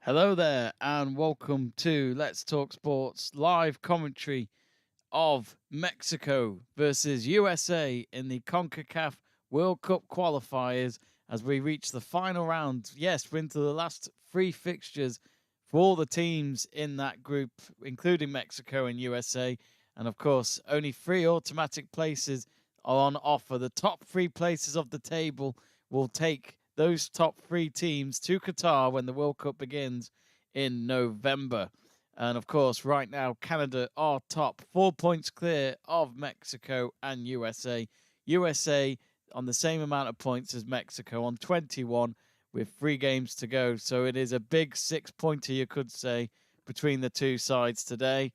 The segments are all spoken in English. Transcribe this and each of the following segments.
Hello there, and welcome to Let's Talk Sports live commentary of Mexico versus USA in the Concacaf World Cup qualifiers as we reach the final round. Yes, we're into the last three fixtures for all the teams in that group, including Mexico and USA. And of course, only three automatic places are on offer. The top three places of the table will take those top three teams to Qatar when the World Cup begins in November. And of course, right now, Canada are top, 4 points clear of Mexico and USA. USA on the same amount of points as Mexico on 21 with 3 games to go. So it is a big 6-pointer, you could say, between the two sides today.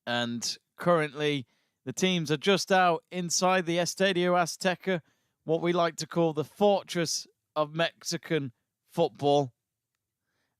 And currently, the teams are just out inside the Estadio Azteca, what we like to call the fortress of Mexican football.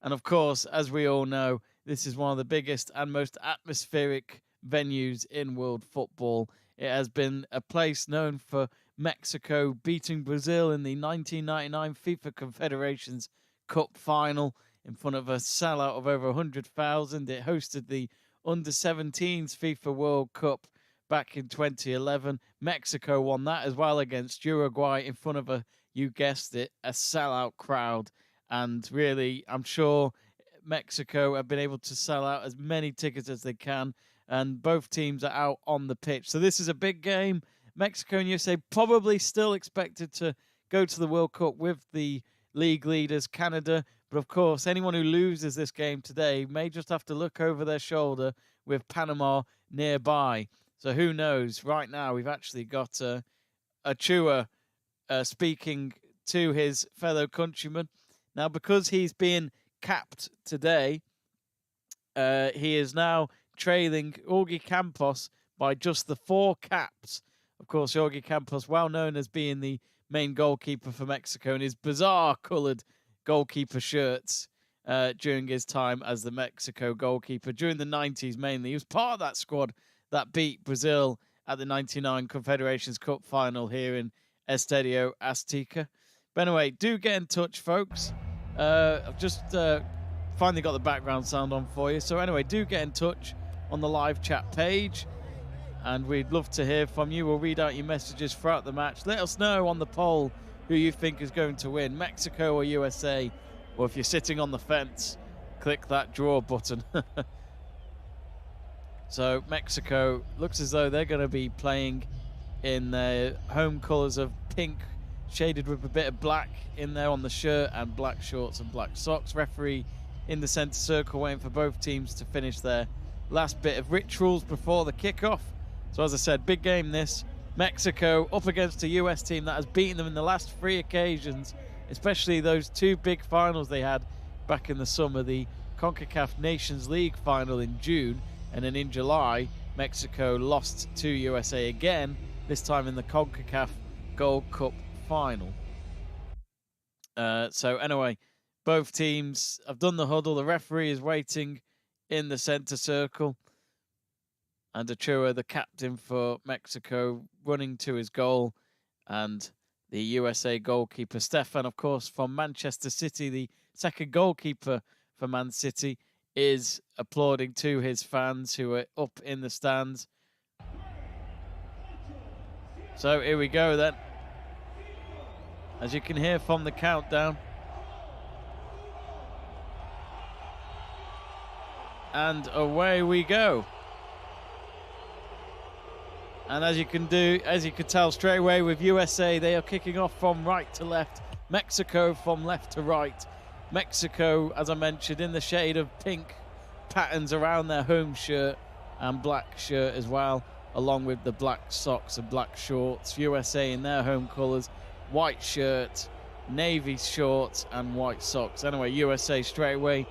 And of course, as we all know, this is one of the biggest and most atmospheric venues in world football. It has been a place known for Mexico beating Brazil in the 1999 FIFA Confederations Cup final in front of a sellout of over 100,000. It hosted the Under-17s FIFA World Cup back in 2011. Mexico won that as well against Uruguay in front of you guessed it, a sellout crowd. And really, I'm sure Mexico have been able to sell out as many tickets as they can. And both teams are out on the pitch. So this is a big game. Mexico and USA probably still expected to go to the World Cup with the league leaders, Canada. But of course, anyone who loses this game today may just have to look over their shoulder with Panama nearby. So who knows? Right now, we've actually got Ochoa speaking to his fellow countrymen. Now, because he's been capped today, he is now trailing Jorge Campos by just the 4 caps. Of course, Jorge Campos, well known as being the main goalkeeper for Mexico in his bizarre-coloured goalkeeper shirts during his time as the Mexico goalkeeper. During the 90s, mainly. He was part of that squad that beat Brazil at the 99 Confederations Cup final here in Estadio Azteca. But anyway, do get in touch, folks. I've just finally got the background sound on for you. So anyway, do get in touch on the live chat page. And we'd love to hear from you. We'll read out your messages throughout the match. Let us know on the poll who you think is going to win, Mexico or USA. Or if you're sitting on the fence, click that draw button. So Mexico looks as though they're going to be playing in their home colours of pink, shaded with a bit of black in there on the shirt, and black shorts and black socks. Referee in the centre circle waiting for both teams to finish their last bit of rituals before the kickoff. So as I said, big game this. Mexico up against a US team that has beaten them in the last 3 occasions, especially those 2 big finals they had back in the summer, the Concacaf Nations League final in June, and then in July, Mexico lost to USA again, this time in the Concacaf Gold Cup final. So anyway, both teams have done the huddle. The referee is waiting in the center circle. And Ochoa, the captain for Mexico, running to his goal. And the USA goalkeeper, Stefan, of course, from Manchester City, the second goalkeeper for Man City, is applauding to his fans who are up in the stands. So here we go then. As you can hear from the countdown. And away we go. And as you can tell straight away with USA, they are kicking off from right to left. Mexico from left to right. Mexico, as I mentioned, in the shade of pink patterns around their home shirt and black shirt as well, along with the black socks and black shorts. USA in their home colours, white shirt, navy shorts and white socks. Anyway, USA straight away,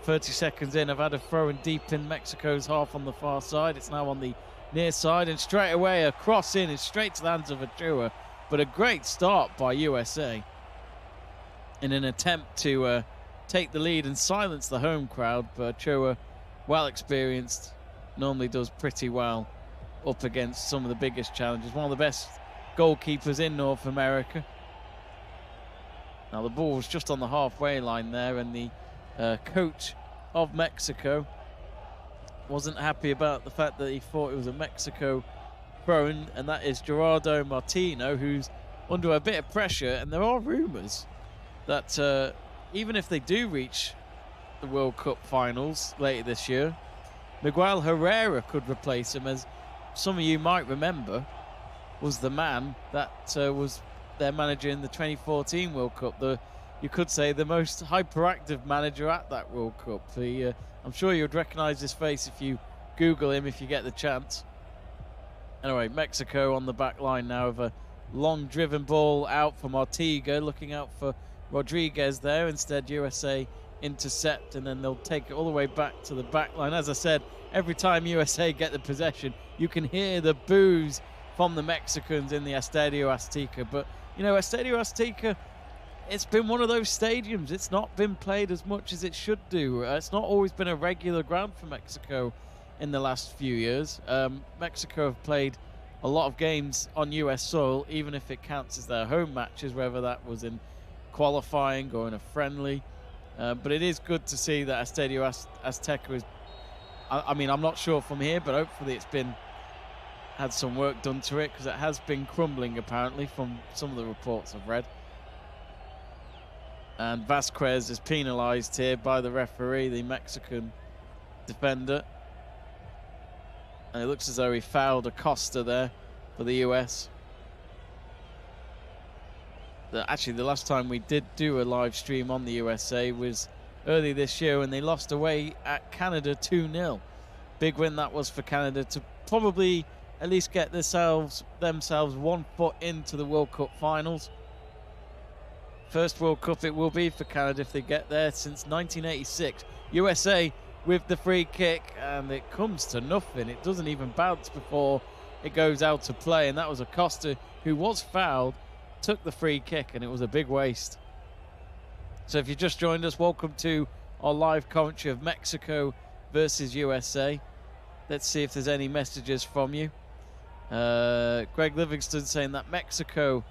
30 seconds in, have had a throw in deep in Mexico's half on the far side. It's now on the near side, and straight away a cross in is straight to the hands of Ochoa. But a great start by USA in an attempt to take the lead and silence the home crowd. But Ochoa, well experienced, normally does pretty well up against some of the biggest challenges. One of the best goalkeepers in North America. Now the ball was just on the halfway line there, and the coach of Mexico, wasn't happy about the fact that he thought it was a Mexico throw-in, and that is Gerardo Martino, who's under a bit of pressure. And there are rumours that even if they do reach the World Cup finals later this year, Miguel Herrera could replace him, as some of you might remember was the man that was their manager in the 2014 World Cup. You could say the most hyperactive manager at that World Cup. I'm sure you'd recognise his face if you Google him, if you get the chance. Anyway, Mexico on the back line now, of a long driven ball out from Artiga, looking out for Rodriguez there. Instead, USA intercept, and then they'll take it all the way back to the back line. As I said, every time USA get the possession, you can hear the boos from the Mexicans in the Estadio Azteca. But, you know, Estadio Azteca, it's been one of those stadiums. It's not been played as much as it should do. It's not always been a regular ground for Mexico in the last few years. Mexico have played a lot of games on US soil, even if it counts as their home matches, whether that was in qualifying or in a friendly. But it is good to see that Estadio Azteca is, I mean, I'm not sure from here, but hopefully it's had some work done to it, because it has been crumbling apparently from some of the reports I've read. And Vasquez is penalised here by the referee, the Mexican defender. And it looks as though he fouled Acosta there for the US. Actually, the last time we did do a live stream on the USA was early this year, when they lost away at Canada 2-0. Big win that was for Canada, to probably at least get themselves 1 foot into the World Cup finals. First World Cup it will be for Canada if they get there since 1986. USA with the free kick, and it comes to nothing. It doesn't even bounce before it goes out to play, and that was Acosta, who was fouled, took the free kick, and it was a big waste. So if you just joined us, welcome to our live commentary of Mexico versus USA. Let's see if there's any messages from you. Greg Livingston saying that Mexico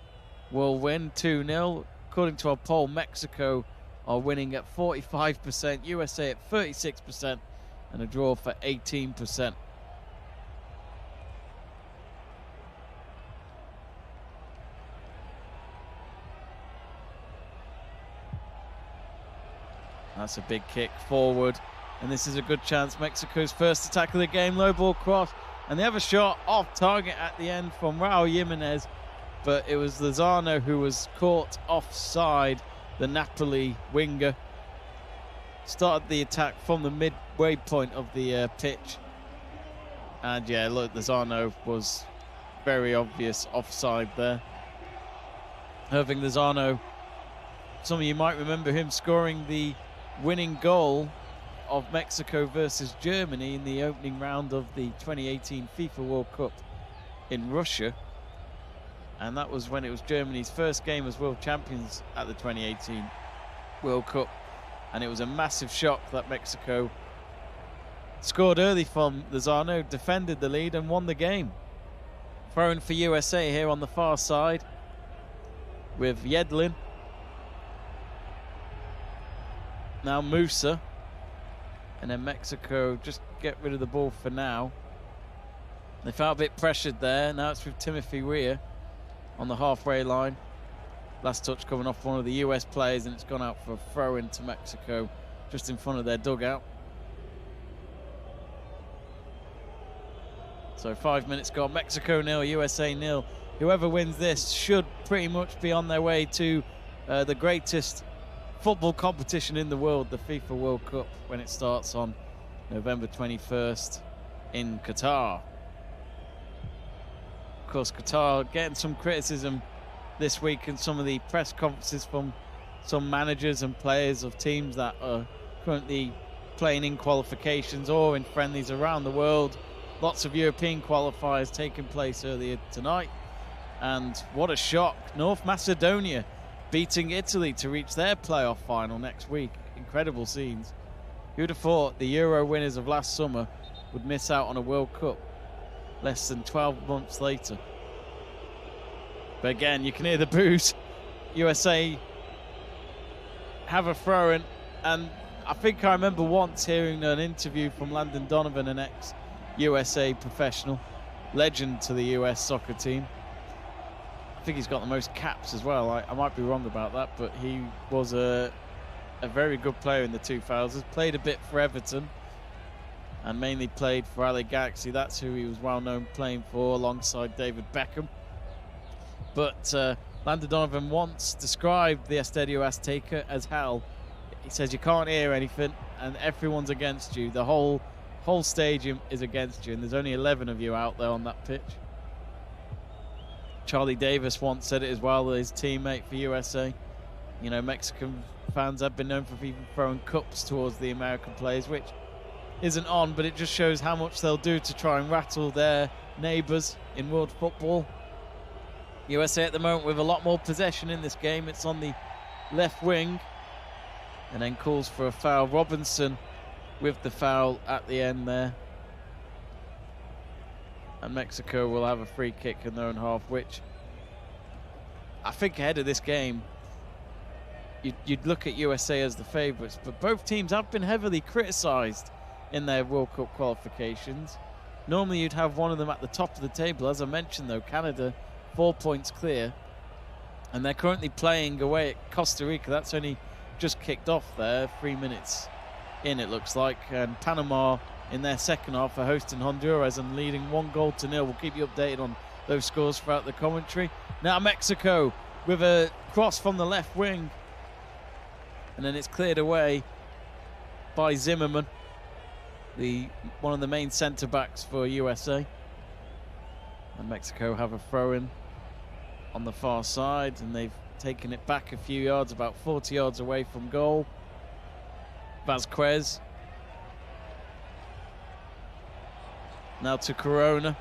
will win 2-0. According to our poll, Mexico are winning at 45%, USA at 36%, and a draw for 18%. That's a big kick forward, and this is a good chance. Mexico's first attack of the game, low ball cross, and they have a shot off target at the end from Raul Jimenez, but it was Lozano who was caught offside, the Napoli winger. Started the attack from the midway point of the pitch, and yeah, look, Lozano was very obvious offside there. Irving Lozano, some of you might remember him scoring the winning goal of Mexico versus Germany in the opening round of the 2018 FIFA World Cup in Russia, and that was when it was Germany's first game as world champions at the 2018 World Cup, and it was a massive shock that Mexico scored early from Lozano, defended the lead and won the game. Throw-in for USA here on the far side with Yedlin. Now Musa, and then Mexico just get rid of the ball for now. They felt a bit pressured there. Now it's with Timothy Weah on the halfway line. Last touch coming off one of the US players, and it's gone out for a throw into Mexico just in front of their dugout. So 5 minutes gone. Mexico 0, USA 0. Whoever wins this should pretty much be on their way to the greatest football competition in the world, the FIFA World Cup, when it starts on November 21st in Qatar. Of course, Qatar getting some criticism this week in some of the press conferences from some managers and players of teams that are currently playing in qualifications or in friendlies around the world. Lots of European qualifiers taking place earlier tonight, and what a shock, North Macedonia beating Italy to reach their playoff final next week. Incredible scenes. Who'd have thought the Euro winners of last summer would miss out on a World Cup less than 12 months later? But again, you can hear the boos. USA have a throw-in, and I think I remember once hearing an interview from Landon Donovan, an ex-USA professional, legend to the US soccer team. I think he's got the most caps as well. I might be wrong about that, but he was a very good player in the 2000s. Played a bit for Everton and mainly played for LA Galaxy. That's who he was well known playing for, alongside David Beckham. But Landon Donovan once described the Estadio Azteca as hell. He says you can't hear anything and everyone's against you. The whole stadium is against you, and there's only 11 of you out there on that pitch. Charlie Davis once said it as well, his teammate for USA. You know, Mexican fans have been known for even throwing cups towards the American players, which isn't on, but it just shows how much they'll do to try and rattle their neighbours in world football. USA at the moment with a lot more possession in this game. It's on the left wing, and then calls for a foul. Robinson with the foul at the end there. And Mexico will have a free kick in their own half, which I think ahead of this game, you'd look at USA as the favourites, but both teams have been heavily criticised in their World Cup qualifications. Normally you'd have one of them at the top of the table. As I mentioned though, Canada 4 points clear, and they're currently playing away at Costa Rica. That's only just kicked off there, 3 minutes in it looks like, and Panama in their second half are hosting Honduras and leading 1-0. We'll keep you updated on those scores throughout the commentary. Now Mexico with a cross from the left wing, and then it's cleared away by Zimmerman, one of the main centre backs for USA. And Mexico have a throw-in on the far side, and they've taken it back a few yards, about 40 yards away from goal. Vasquez now to Corona.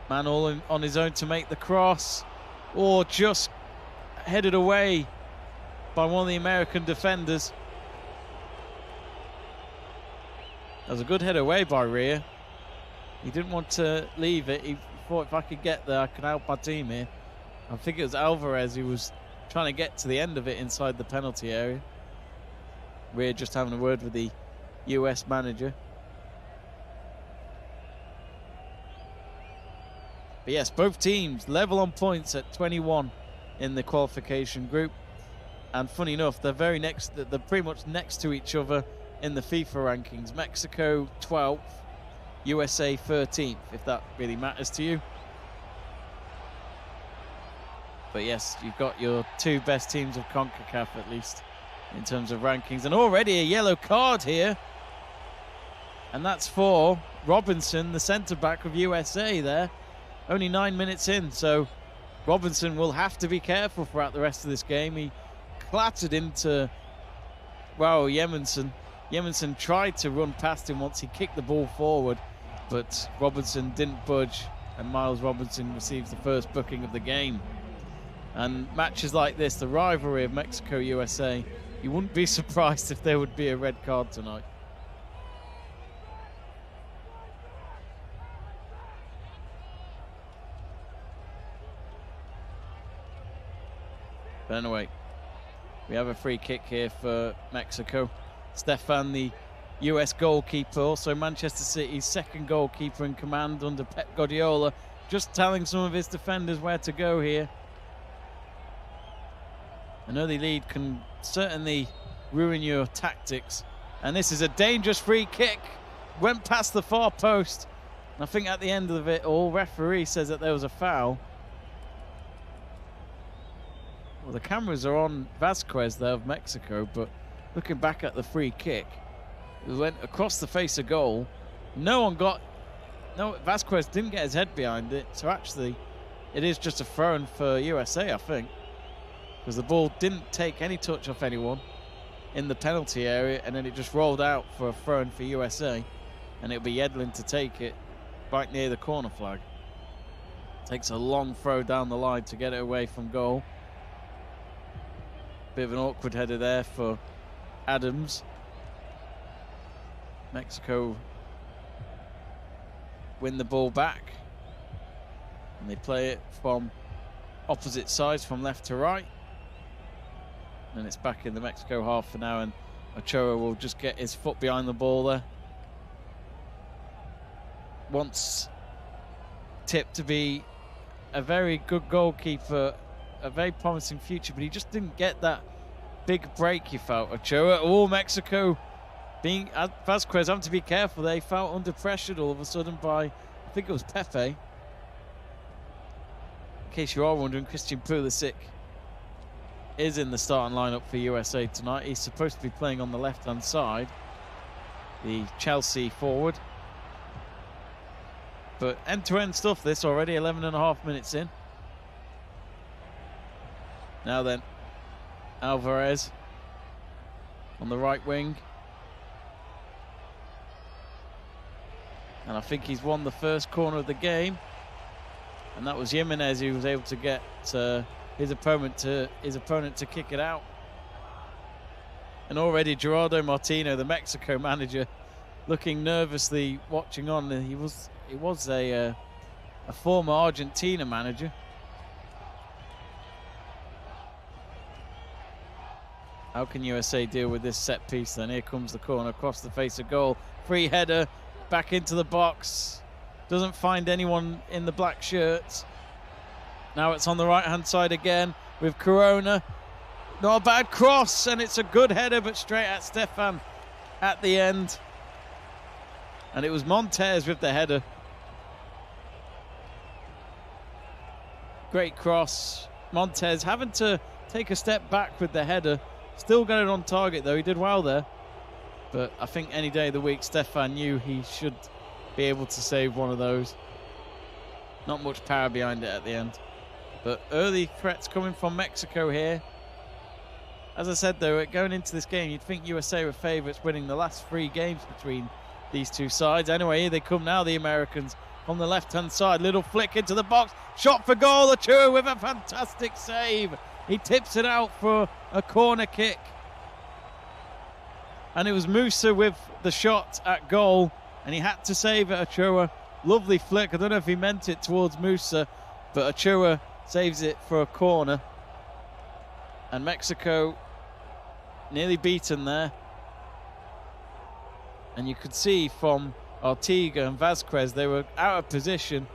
Man all on his own to make the cross, or just headed away by one of the American defenders. That was a good head away by Rhea. He didn't want to leave it. He thought, if I could get there, I could help my team here. I think it was Alvarez who was trying to get to the end of it inside the penalty area. Rhea just having a word with the US manager. But yes, both teams level on points at 21 in the qualification group. And funny enough, they're pretty much next to each other in the FIFA rankings. Mexico 12th, USA 13th, if that really matters to you. But yes, you've got your two best teams of Concacaf at least in terms of rankings. And already a yellow card here. And that's for Robinson, the centre-back of USA there. Only 9 minutes in, so Robinson will have to be careful throughout the rest of this game. He clattered into, well, Yemenson. Yemenson tried to run past him once he kicked the ball forward, but Robinson didn't budge, and Miles Robinson receives the first booking of the game. And matches like this, the rivalry of Mexico-USA, you wouldn't be surprised if there would be a red card tonight. But anyway, we have a free kick here for Mexico. Stefan, the US goalkeeper, also Manchester City's second goalkeeper in command under Pep Guardiola, just telling some of his defenders where to go here. An early lead can certainly ruin your tactics. And this is a dangerous free kick. Went past the far post. And I think at the end of it all, referee says that there was a foul. Well, the cameras are on Vasquez there of Mexico, but looking back at the free kick, it went across the face of goal. Vasquez didn't get his head behind it. So actually, it is just a throw-in for USA, I think. Because the ball didn't take any touch off anyone in the penalty area, and then it just rolled out for a throw-in for USA, and it'll be Yedlin to take it right near the corner flag. Takes a long throw down the line to get it away from goal. Bit of an awkward header there for Adams. Mexico win the ball back, and they play it from opposite sides, from left to right. And it's back in the Mexico half for now, and Ochoa will just get his foot behind the ball there. Once tipped to be a very good goalkeeper, a very promising future, but he just didn't get that big break, you felt. Ochoa, oh, Mexico being, Vasquez having to be careful. They felt under pressure all of a sudden by, I think it was Pepe. In case you are wondering, Christian Pulisic is in the starting lineup for USA tonight. He's supposed to be playing on the left-hand side, the Chelsea forward. But end-to-end stuff this already, 11.5 minutes in. Now then, Alvarez on the right wing. And I think he's won the first corner of the game. And that was Jimenez who was able to get his opponent to kick it out. And already Gerardo Martino, the Mexico manager, looking nervously watching on. He was a former Argentina manager. How can USA deal with this set piece then? Here comes the corner across the face of goal. Free header back into the box. Doesn't find anyone in the black shirts. Now it's on the right-hand side again with Corona. Not a bad cross, and it's a good header, but straight at Stefan at the end. And it was Montez with the header. Great cross. Montez having to take a step back with the header. Still got it on target, though. He did well there. But I think any day of the week, Stefan knew he should be able to save one of those. Not much power behind it at the end. But early threats coming from Mexico here. As I said, though, going into this game, you'd think USA were favourites, winning the last 3 games between these two sides. Anyway, here they come now, the Americans, on the left-hand side. Little flick into the box. Shot for goal. Ochoa with a fantastic save. He tips it out for a corner kick. And it was Musa with the shot at goal, and he had to save it, Ochoa. Lovely flick. I don't know if he meant it towards Musa, but Ochoa saves it for a corner. And Mexico nearly beaten there. And you could see from Artiga and Vasquez, they were out of position,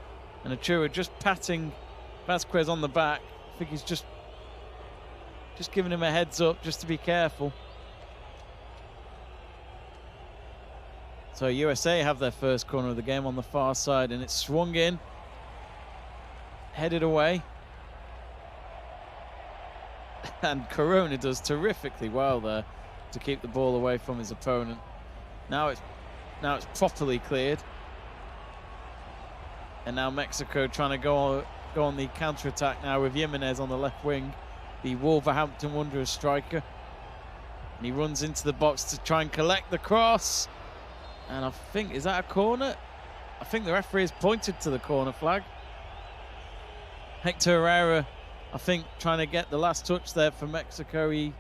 and Ochoa just patting Vasquez on the back. I think he's just giving him a heads up just to be careful. So USA have their first corner of the game on the far side, and it's swung in, headed away. And Corona does terrifically well there to keep the ball away from his opponent. Now it's properly cleared. And now Mexico trying to go on the counter-attack now with Jimenez on the left wing, the Wolverhampton Wanderers striker. And he runs into the box to try and collect the cross. And I think, is that a corner? I think the referee has pointed to the corner flag. Hector Herrera, I think, trying to get the last touch there for Mexico. He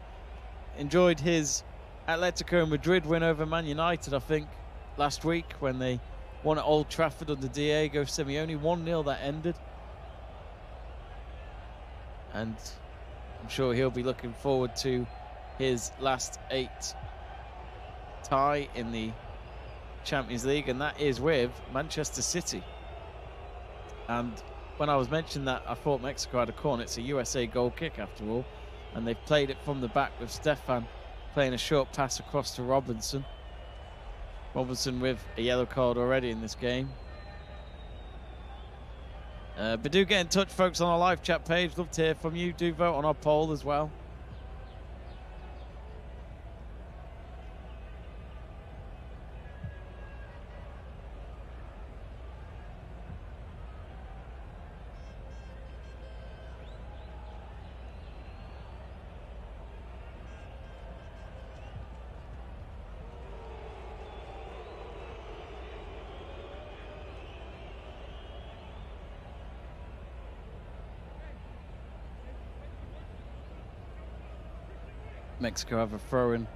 enjoyed his Atletico Madrid win over Man United, I think, last week when they won at Old Trafford under Diego Simeone. 1-0 that ended. And I'm sure he'll be looking forward to his last 8 tie in the Champions League, and that is with Manchester City. And when I was mentioning that I thought Mexico had a corner, it's a USA goal kick after all, and they've played it from the back with Stefan playing a short pass across to Robinson. Robinson with a yellow card already in this game. But do get in touch, folks, on our live chat page. Love to hear from you. Do vote on our poll as well. Mexico have a throw-in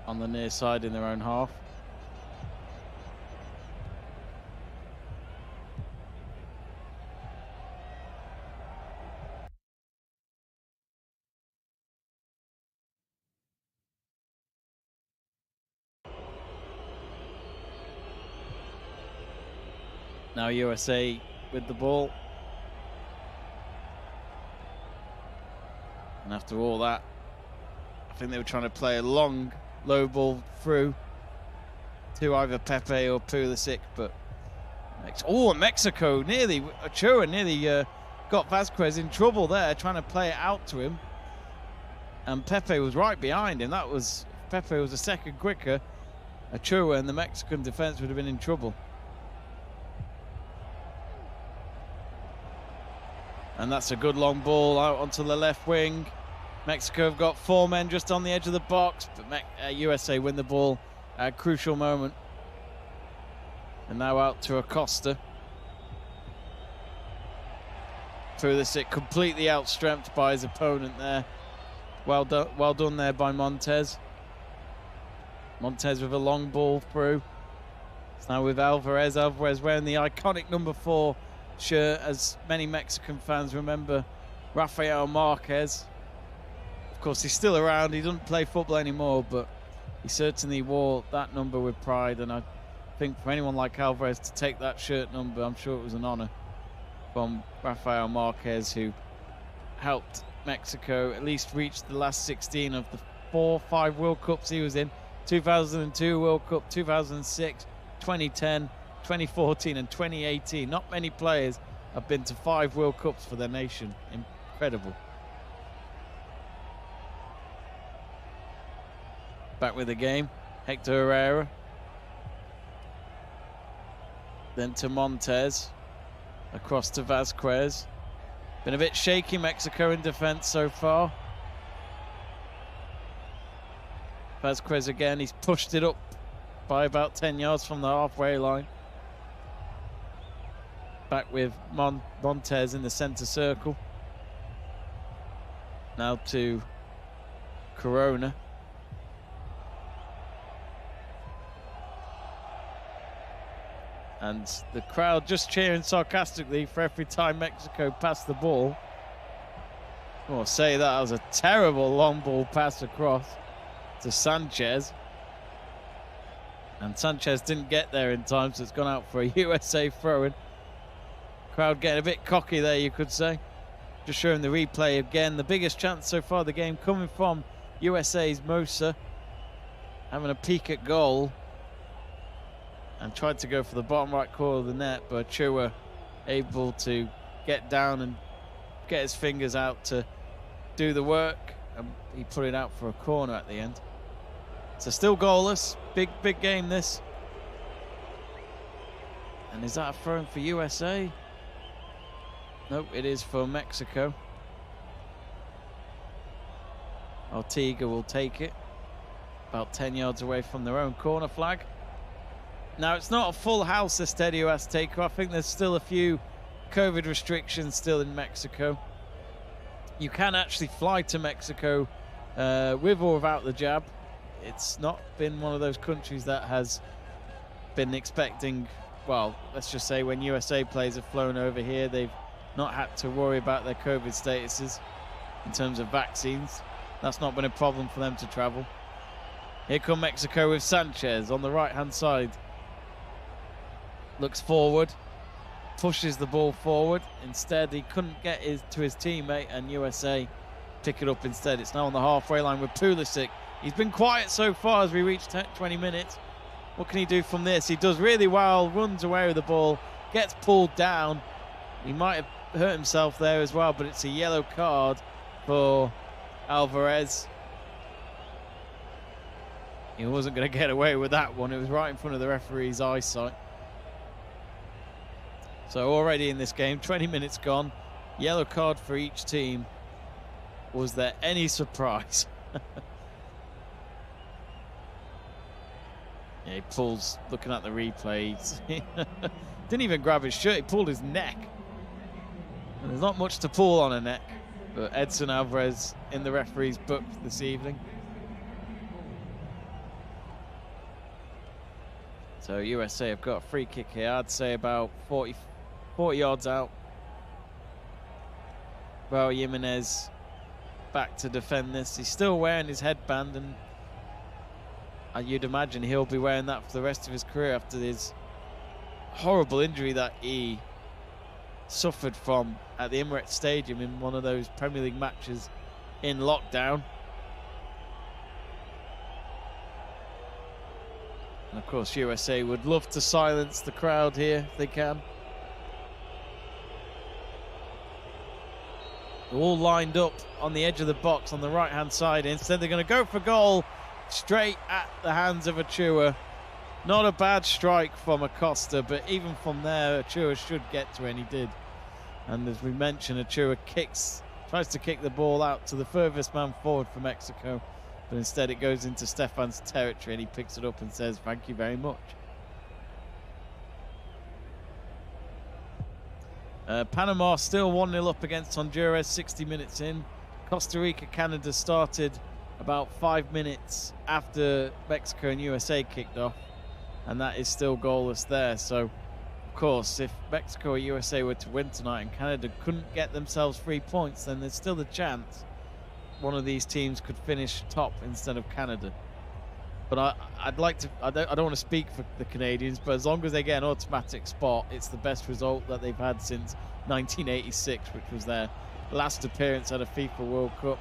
on the near side in their own half. Now USA with the ball. And after all that, I think they were trying to play a long, low ball through to either Pepe or Pulisic, but Mexico nearly, Ochoa nearly got Vasquez in trouble there, trying to play it out to him. And Pepe was right behind him. Pepe was a second quicker. Ochoa and the Mexican defense would have been in trouble. And that's a good long ball out onto the left wing. Mexico have got 4 men just on the edge of the box, but USA win the ball at a crucial moment. And now out to Acosta. Pulisic completely outstrengthed by his opponent there. Well done there by Montez. Montez with a long ball through. It's now with Alvarez. Alvarez wearing the iconic number 4 shirt, as many Mexican fans remember Rafael Marquez. Of course, he's still around. He doesn't play football anymore, but he certainly wore that number with pride. And I think for anyone like Alvarez to take that shirt number, I'm sure it was an honor from Rafael Marquez, who helped Mexico at least reach the last 16 of the 4-5 World Cups he was in. 2002 World Cup, 2006, 2010, 2014 and 2018. Not many players have been to 5 World Cups for their nation. Incredible. Back with the game, Hector Herrera. Then to Montez. Across to Vasquez. Been a bit shaky, Mexico in defense so far. Vasquez again, he's pushed it up by about 10 yards from the halfway line. Back with Montez in the center circle. Now to Corona. And the crowd just cheering sarcastically for every time Mexico passed the ball. I'll say that was a terrible long ball pass across to Sanchez. And Sanchez didn't get there in time, so it's gone out for a USA throw-in. Crowd getting a bit cocky there, you could say. Just showing the replay again. The biggest chance so far of the game coming from USA's Mosa. Having a peek at goal. And tried to go for the bottom right corner of the net, but Ochoa able to get down and get his fingers out to do the work. And he put it out for a corner at the end. So still goalless. Big game this. And is that a throw-in for USA? Nope, it is for Mexico. Ortega will take it. About 10 yards away from their own corner flag. Now, it's not a full house, this Estadio Azteca. I think there's still a few COVID restrictions still in Mexico. You can actually fly to Mexico with or without the jab. It's not been one of those countries that has been expecting, well, let's just say when USA players have flown over here, they've not had to worry about their COVID statuses in terms of vaccines. That's not been a problem for them to travel. Here come Mexico with Sanchez on the right-hand side. Looks forward, pushes the ball forward. Instead, he couldn't get to his teammate, and USA pick it up instead. It's now on the halfway line with Pulisic. He's been quiet so far as we reach 20 minutes. What can he do from this? He does really well, runs away with the ball, gets pulled down. He might have hurt himself there as well, but it's a yellow card for Alvarez. He wasn't going to get away with that one. It was right in front of the referee's eyesight. So already in this game, 20 minutes gone, yellow card for each team. Was there any surprise? Yeah, he pulls, looking at the replay, didn't even grab his shirt, he pulled his neck. And there's not much to pull on a neck, but Edson Alvarez in the referee's book this evening. So USA have got a free kick here, I'd say about 40 yards out. Raul Jimenez back to defend this. He's still wearing his headband, and you'd imagine he'll be wearing that for the rest of his career after his horrible injury that he suffered from at the Emirates Stadium in one of those Premier League matches in lockdown. And of course, USA would love to silence the crowd here if they can. They're all lined up on the edge of the box on the right-hand side. Instead, they're going to go for goal straight at the hands of Achua. Not a bad strike from Acosta, but even from there, Achua should get to it, and he did. And as we mentioned, Achua tries to kick the ball out to the furthest man forward for Mexico, but instead it goes into Stefan's territory, and he picks it up and says, "Thank you very much." Panama still 1-0 up against Honduras, 60 minutes in. Costa Rica, Canada started about 5 minutes after Mexico and USA kicked off, and that is still goalless there. So, of course, if Mexico or USA were to win tonight and Canada couldn't get themselves 3 points, then there's still a chance one of these teams could finish top instead of Canada. But I'd like to, I don't want to speak for the Canadians, but as long as they get an automatic spot, it's the best result that they've had since 1986, which was their last appearance at a FIFA World Cup.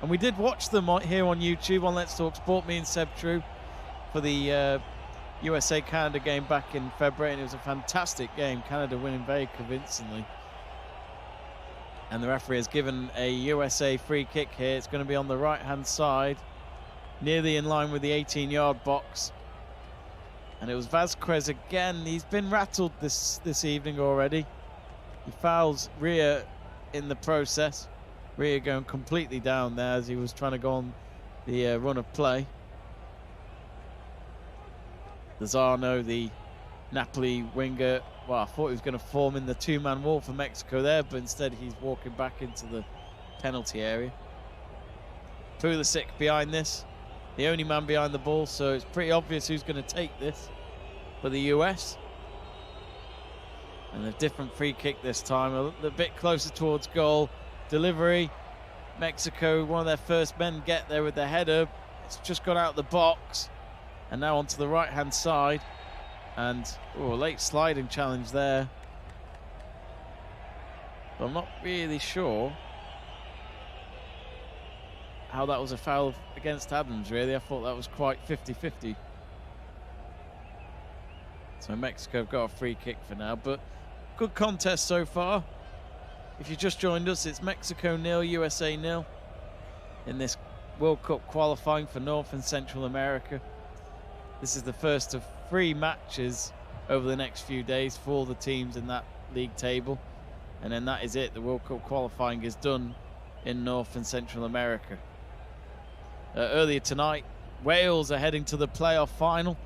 And we did watch them here on YouTube on Let's Talk Sport, me and Seb True, for the USA-Canada game back in February, and it was a fantastic game. Canada winning very convincingly. And the referee has given a USA free kick here. It's going to be on the right-hand side, nearly in line with the 18-yard box. And it was Vazquez again. He's been rattled this evening already. He fouls Ria in the process. Ria going completely down there as he was trying to go on the run of play. Lozano, the Napoli winger, well, I thought he was going to form in the two-man wall for Mexico there, but instead he's walking back into the penalty area. Pulisic behind this, the only man behind the ball, so it's pretty obvious who's going to take this for the US. And a different free kick this time, a bit closer towards goal. Delivery, Mexico, one of their first men get there with the header. It's just gone out the box. And now onto the right-hand side. And, a late sliding challenge there. But I'm not really sure how that was a foul against Adams, really. I thought that was quite 50-50. So Mexico have got a free kick for now, but good contest so far. If you just joined us, it's Mexico 0, USA 0 in this World Cup qualifying for North and Central America. This is the first of 3 matches over the next few days for all the teams in that league table. And then that is it. The World Cup qualifying is done in North and Central America. Earlier tonight, Wales are heading to the playoff final.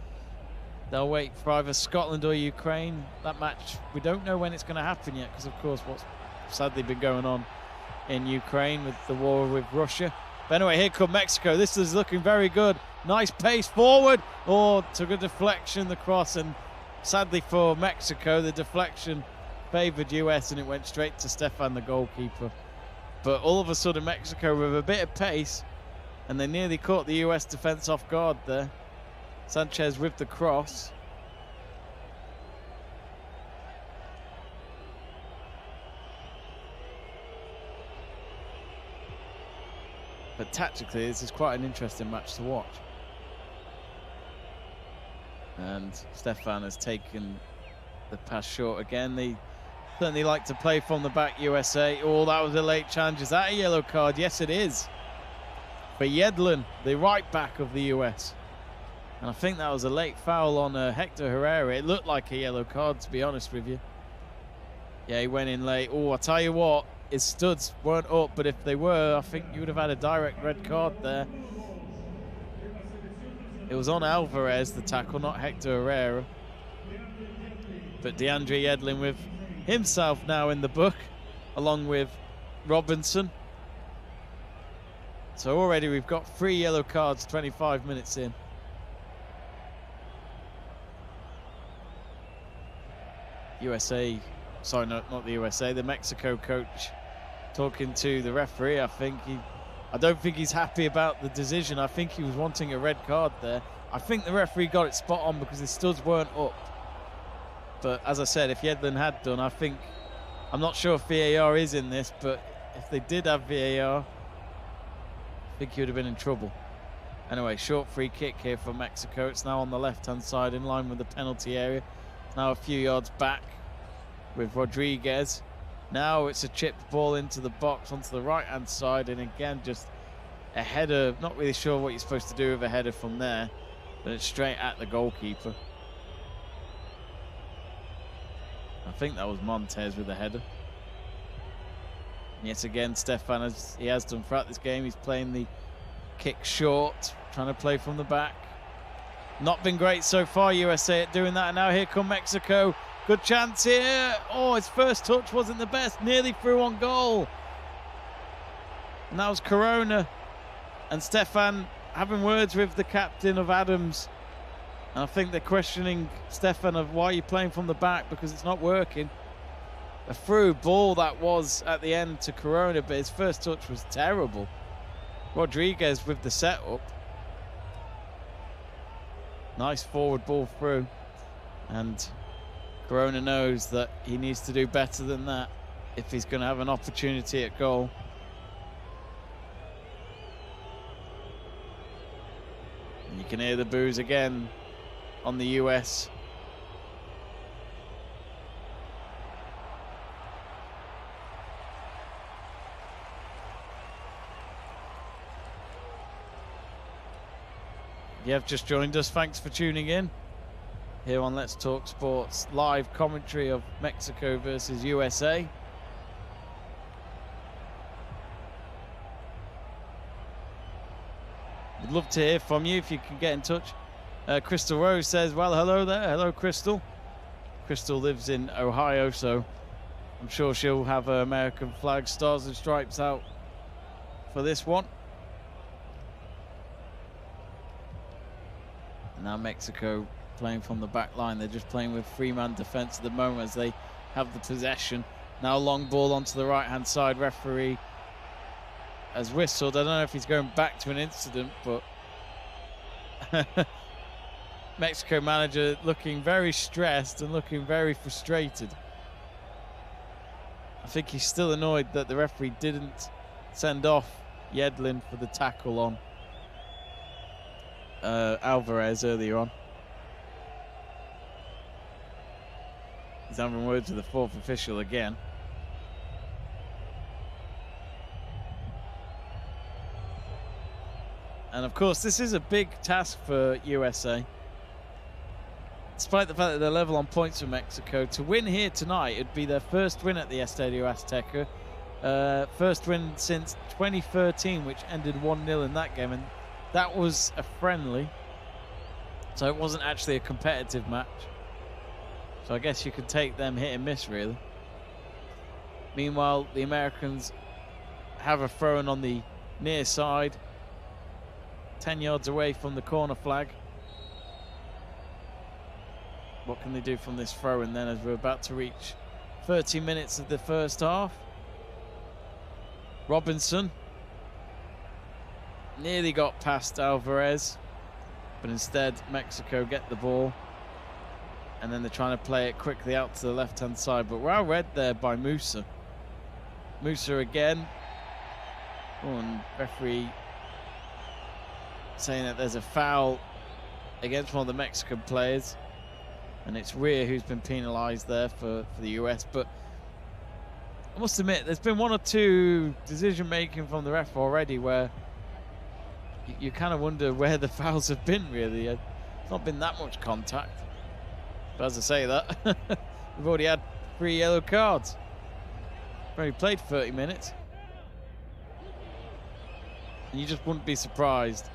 They'll wait for either Scotland or Ukraine. That match, we don't know when it's going to happen yet, because of course what's sadly been going on in Ukraine with the war with Russia. But anyway, here come Mexico. This is looking very good. Nice pace forward. Took a deflection, the cross, and sadly for Mexico, the deflection favoured US and it went straight to Stefan, the goalkeeper. But all of a sudden, Mexico with a bit of pace, and they nearly caught the US defence off guard there. Sanchez with the cross. But tactically, this is quite an interesting match to watch. And Stefan has taken the pass short again. They certainly like to play from the back, USA. That was a late challenge. Is that a yellow card? Yes, it is. For Yedlin, the right back of the US. And I think that was a late foul on Hector Herrera. It looked like a yellow card, to be honest with you. Yeah, he went in late. I tell you what, his studs weren't up, but if they were, I think you would have had a direct red card there. It was on Alvarez, the tackle, not Hector Herrera. But DeAndre Yedlin with himself now in the book, along with Robinson. So already we've got 3 yellow cards, 25 minutes in. USA, sorry, no, not the USA, the Mexico coach talking to the referee. I don't think he's happy about the decision. I think he was wanting a red card there. I think the referee got it spot on because his studs weren't up. But as I said, if Yedlin had done, I'm not sure if VAR is in this, but if they did have VAR, I think he would have been in trouble. Anyway, short free kick here for Mexico. It's now on the left-hand side in line with the penalty area. Now a few yards back with Rodriguez. Now it's a chipped ball into the box onto the right-hand side, and again, just a header. Not really sure what you're supposed to do with a header from there, but it's straight at the goalkeeper. I think that was Montez with the header. Yet again, Stefan, as he has done throughout this game, he's playing the kick short, trying to play from the back. Not been great so far, USA at doing that. And now here come Mexico. Good chance here. Oh, his first touch wasn't the best. Nearly through on goal. And that was Corona. And Stefan having words with the captain of Adams. And I think they're questioning Stefan of why you're playing from the back, because it's not working. A through ball that was at the end to Corona, but his first touch was terrible. Rodriguez with the setup. Nice forward ball through. And Corona knows that he needs to do better than that if he's going to have an opportunity at goal. And you can hear the boos again on the US. If you have just joined us, thanks for tuning in here on Let's Talk Sports, live commentary of Mexico versus USA. We'd love to hear from you if you can get in touch. Crystal Rose says, well, hello there. Hello, Crystal. Crystal lives in Ohio, so I'm sure she'll have her American flag, stars and stripes out for this one. Now Mexico playing from the back line. They're just playing with three-man defense at the moment as they have the possession. Now long ball onto the right-hand side. Referee has whistled. I don't know if he's going back to an incident, but Mexico manager looking very stressed and looking very frustrated. I think he's still annoyed that the referee didn't send off Yedlin for the tackle on Alvarez earlier on. He's having words with the fourth official again. And of course, this is a big task for USA. Despite the fact that they're level on points with Mexico, to win here tonight, it'd be their first win at the Estadio Azteca. First win since 2013, which ended 1-0 in that game. And that was a friendly, so it wasn't actually a competitive match. So I guess you could take them hit and miss, really. Meanwhile, the Americans have a throw-in on the near side, 10 yards away from the corner flag. What can they do from this throw-in then, as we're about to reach 30 minutes of the first half? Robinson nearly got past Alvarez, but instead Mexico get the ball, and then they're trying to play it quickly out to the left-hand side, but well read there by Musa. Musa again. Oh, and referee saying that there's a foul against one of the Mexican players, and it's Rhea who's been penalised there for the US. But I must admit, there's been one or two decision-making from the ref already where you kind of wonder where the fouls have been, really. It's not been that much contact. But as I say that, we've already had 3 yellow cards. We've only played 30 minutes. And you just wouldn't be surprised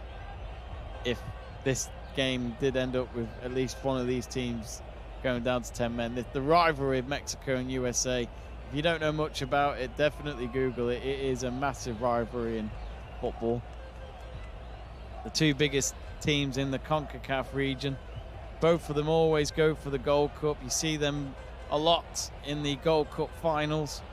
if this game did end up with at least one of these teams going down to 10 men. The rivalry of Mexico and USA, if you don't know much about it, definitely Google it. It is a massive rivalry in football. The two biggest teams in the Concacaf region. Both of them always go for the Gold Cup. You see them a lot in the Gold Cup finals.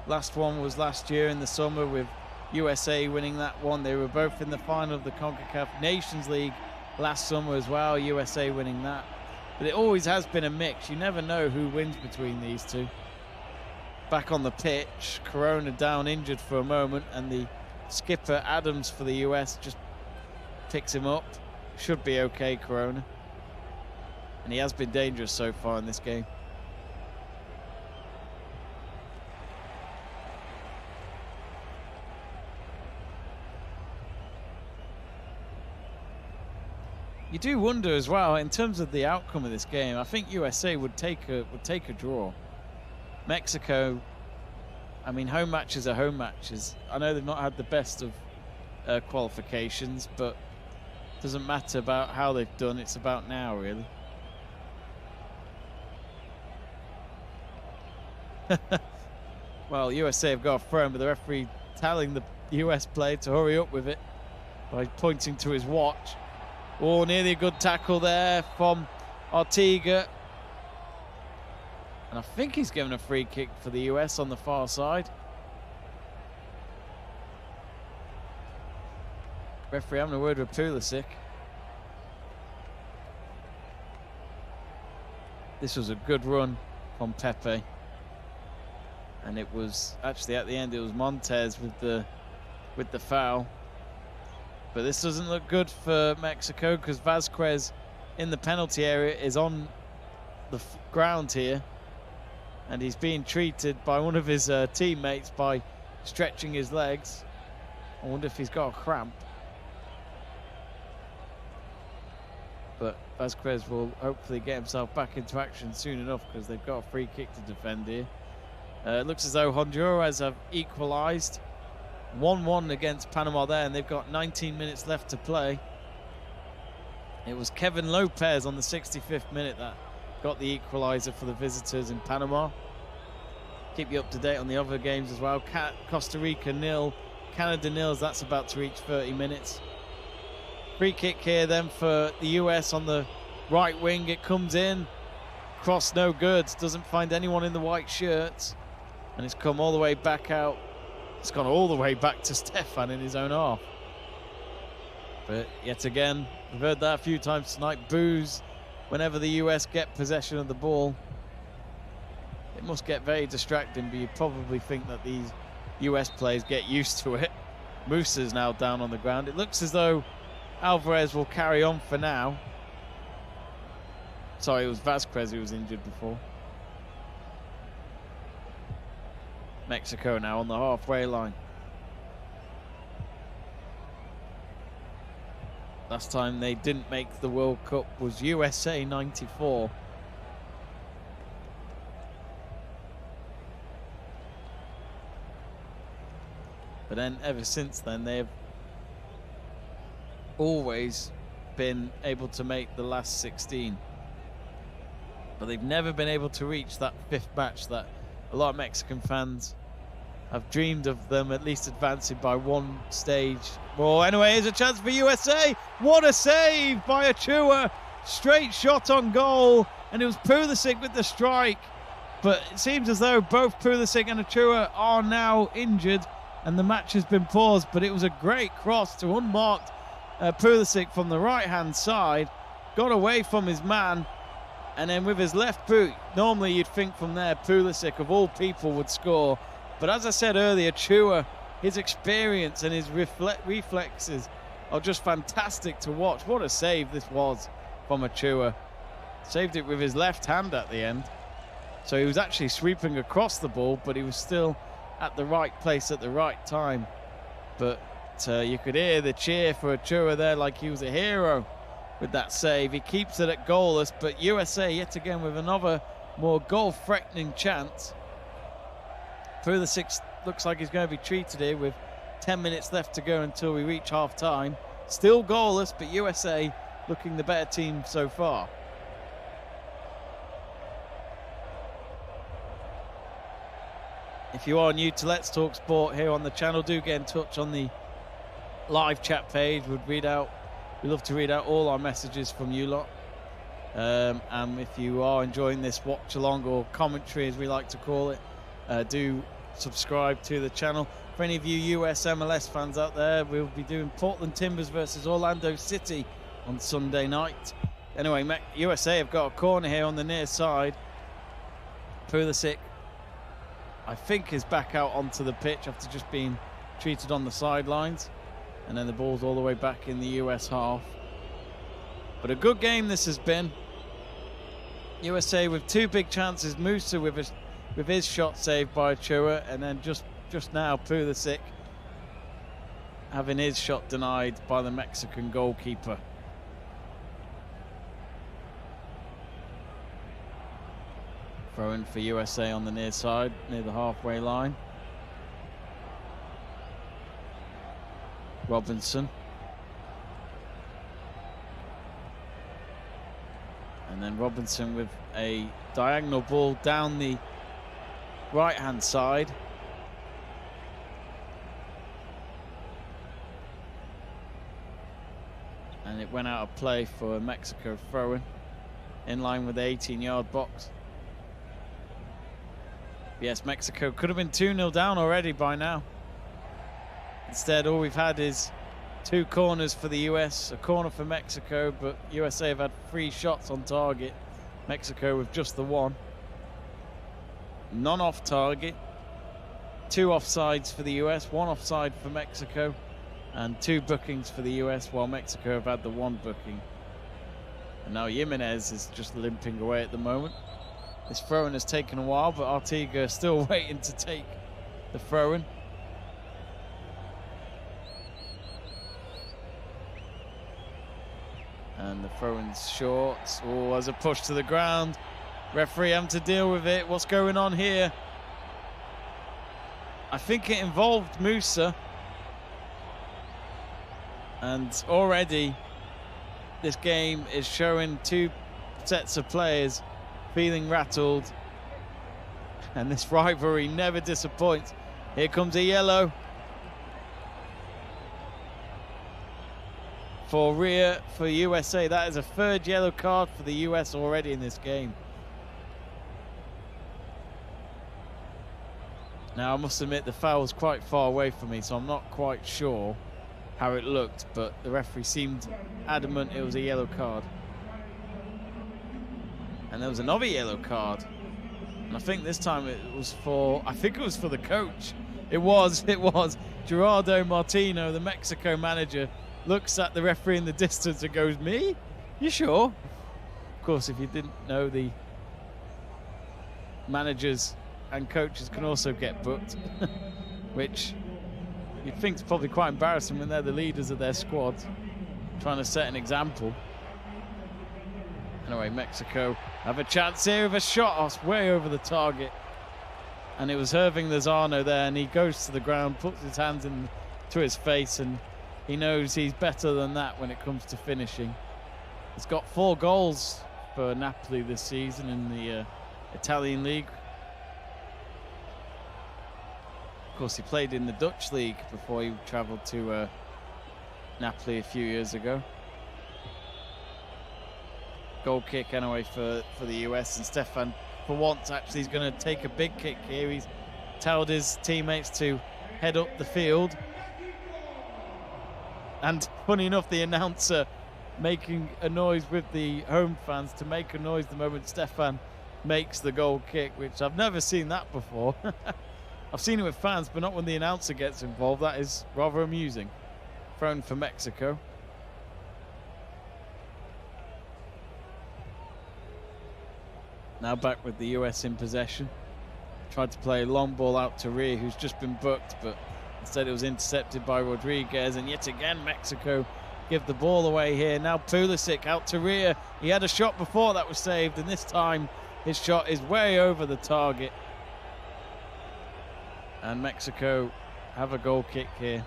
Last one was last year in the summer with USA winning that one. They were both in the final of the Concacaf Nations League last summer as well, USA winning that. But it always has been a mix. You never know who wins between these two. Back on the pitch, Corona down injured for a moment, and the skipper Adams for the US just picks him up. Should be okay, Corona. And he has been dangerous so far in this game. You do wonder as well, in terms of the outcome of this game, I think USA would take a draw. Mexico, I mean, home matches are home matches. I know they've not had the best of qualifications, but it doesn't matter about how they've done. It's about now, really. Well, USA have got a throw, but the referee telling the US player to hurry up with it by pointing to his watch. Oh, nearly a good tackle there from Ortega. And I think he's given a free kick for the US on the far side. Referee having a word with Pulisic. This was a good run from Pepe. And it was actually at the end, it was Montez with the foul. But this doesn't look good for Mexico, because Vasquez in the penalty area is on the ground here. And he's being treated by one of his teammates by stretching his legs. I wonder if he's got a cramp. But Vasquez will hopefully get himself back into action soon enough, because they've got a free kick to defend here. It looks as though Honduras have equalised. 1-1 against Panama there, and they've got 19 minutes left to play. It was Kevin Lopez on the 65th minute that got the equaliser for the visitors in Panama. Keep you up to date on the other games as well. Costa Rica 0, Canada 0. That's about to reach 30 minutes. Free kick here then for the US on the right wing. It comes in. Cross no good. Doesn't find anyone in the white shirts. And it's come all the way back out. It's gone all the way back to Stefan in his own half. But yet again, we've heard that a few times tonight. Boos whenever the US get possession of the ball. It must get very distracting, but you probably think that these US players get used to it. Musa's now down on the ground. It looks as though Alvarez will carry on for now. Sorry, it was Vasquez who was injured before. Mexico now on the halfway line. Last time they didn't make the World Cup was USA 94. But then ever since then they've always been able to make the last 16. But they've never been able to reach that fifth match that a lot of Mexican fans have dreamed of them at least advancing by one stage. Well, anyway, here's a chance for USA. What a save by Achua. Straight shot on goal. And it was Pulisic with the strike. But it seems as though both Pulisic and Achua are now injured. And the match has been paused. But it was a great cross to unmarked Pulisic from the right-hand side. Got away from his man. And then with his left boot, normally you'd think from there Pulisic of all people would score. But as I said earlier, Chua, his experience and his reflexes are just fantastic to watch. What a save this was from Achua. Saved it with his left hand at the end. So he was actually sweeping across the ball, but he was still at the right place at the right time. But you could hear the cheer for Achua there like he was a hero with that save. He keeps it at goalless, but USA yet again with another more goal-threatening chance. Pulisic looks like he's going to be treated here with 10 minutes left to go until we reach half-time. Still goalless, but USA looking the better team so far. If you are new to Let's Talk Sport here on the channel, do get in touch on the live chat page. We love to read out all our messages from you lot. And if you are enjoying this watch along or commentary, as we like to call it, do subscribe to the channel. For any of you US MLS fans out there, we'll be doing Portland Timbers versus Orlando City on Sunday night. Anyway, USA have got a corner here on the near side. Pulisic, I think, is back out onto the pitch after just being treated on the sidelines. And then the ball's all the way back in the US half. But a good game this has been. USA with 2 big chances. Musa with his shot saved by Chua, and then just now Pulisic having his shot denied by the Mexican goalkeeper. Throw in for USA on the near side, near the halfway line. Robinson. And then Robinson with a diagonal ball down the right-hand side. And it went out of play for a Mexico throw-in, in line with the 18-yard box. Yes, Mexico could have been 2-0 down already by now. Instead, all we've had is 2 corners for the US, a corner for Mexico, but USA have had 3 shots on target. Mexico with just the 1. None off target. 2 offsides for the US, 1 offside for Mexico, and 2 bookings for the US, while Mexico have had the 1 booking. And now Jimenez is just limping away at the moment. This throw-in has taken a while, but Artiga still waiting to take the throw-in. And the throw-in's short. Oh, as a push to the ground. Referee having to deal with it. What's going on here? I think it involved Musa. And already this game is showing 2 sets of players feeling rattled. And this rivalry never disappoints. Here comes a yellow for Rhea for USA. That is a 3rd yellow card for the US already in this game. Now, I must admit the foul was quite far away from me, so I'm not quite sure how it looked, but the referee seemed adamant it was a yellow card. And there was another yellow card. And I think this time it was for, the coach. It was. Gerardo Martino, the Mexico manager, looks at the referee in the distance and goes, "Me? You sure?" Of course, if you didn't know, the managers and coaches can also get booked, which you'd think is probably quite embarrassing when they're the leaders of their squad, trying to set an example. Anyway, Mexico have a chance here with a shot way over the target. And it was Irving Lozano there, and he goes to the ground, puts his hands to his face, and he knows he's better than that when it comes to finishing. He's got 4 goals for Napoli this season in the Italian league. Of course, he played in the Dutch league before he travelled to Napoli a few years ago. Goal kick anyway for the US, and Stefan, for once, actually is going to take a big kick here. He's told his teammates to head up the field. And funny enough, the announcer making a noise with the home fans to make a noise the moment Stefan makes the goal kick, which I've never seen that before. I've seen it with fans, but not when the announcer gets involved. That is rather amusing. Thrown for Mexico. Now back with the US in possession. Tried to play a long ball out to Rhea, who's just been booked, but instead it was intercepted by Rodriguez, and yet again Mexico give the ball away here. Now Pulisic out to Rhea. He had a shot before that was saved, and this time his shot is way over the target. And Mexico have a goal kick here.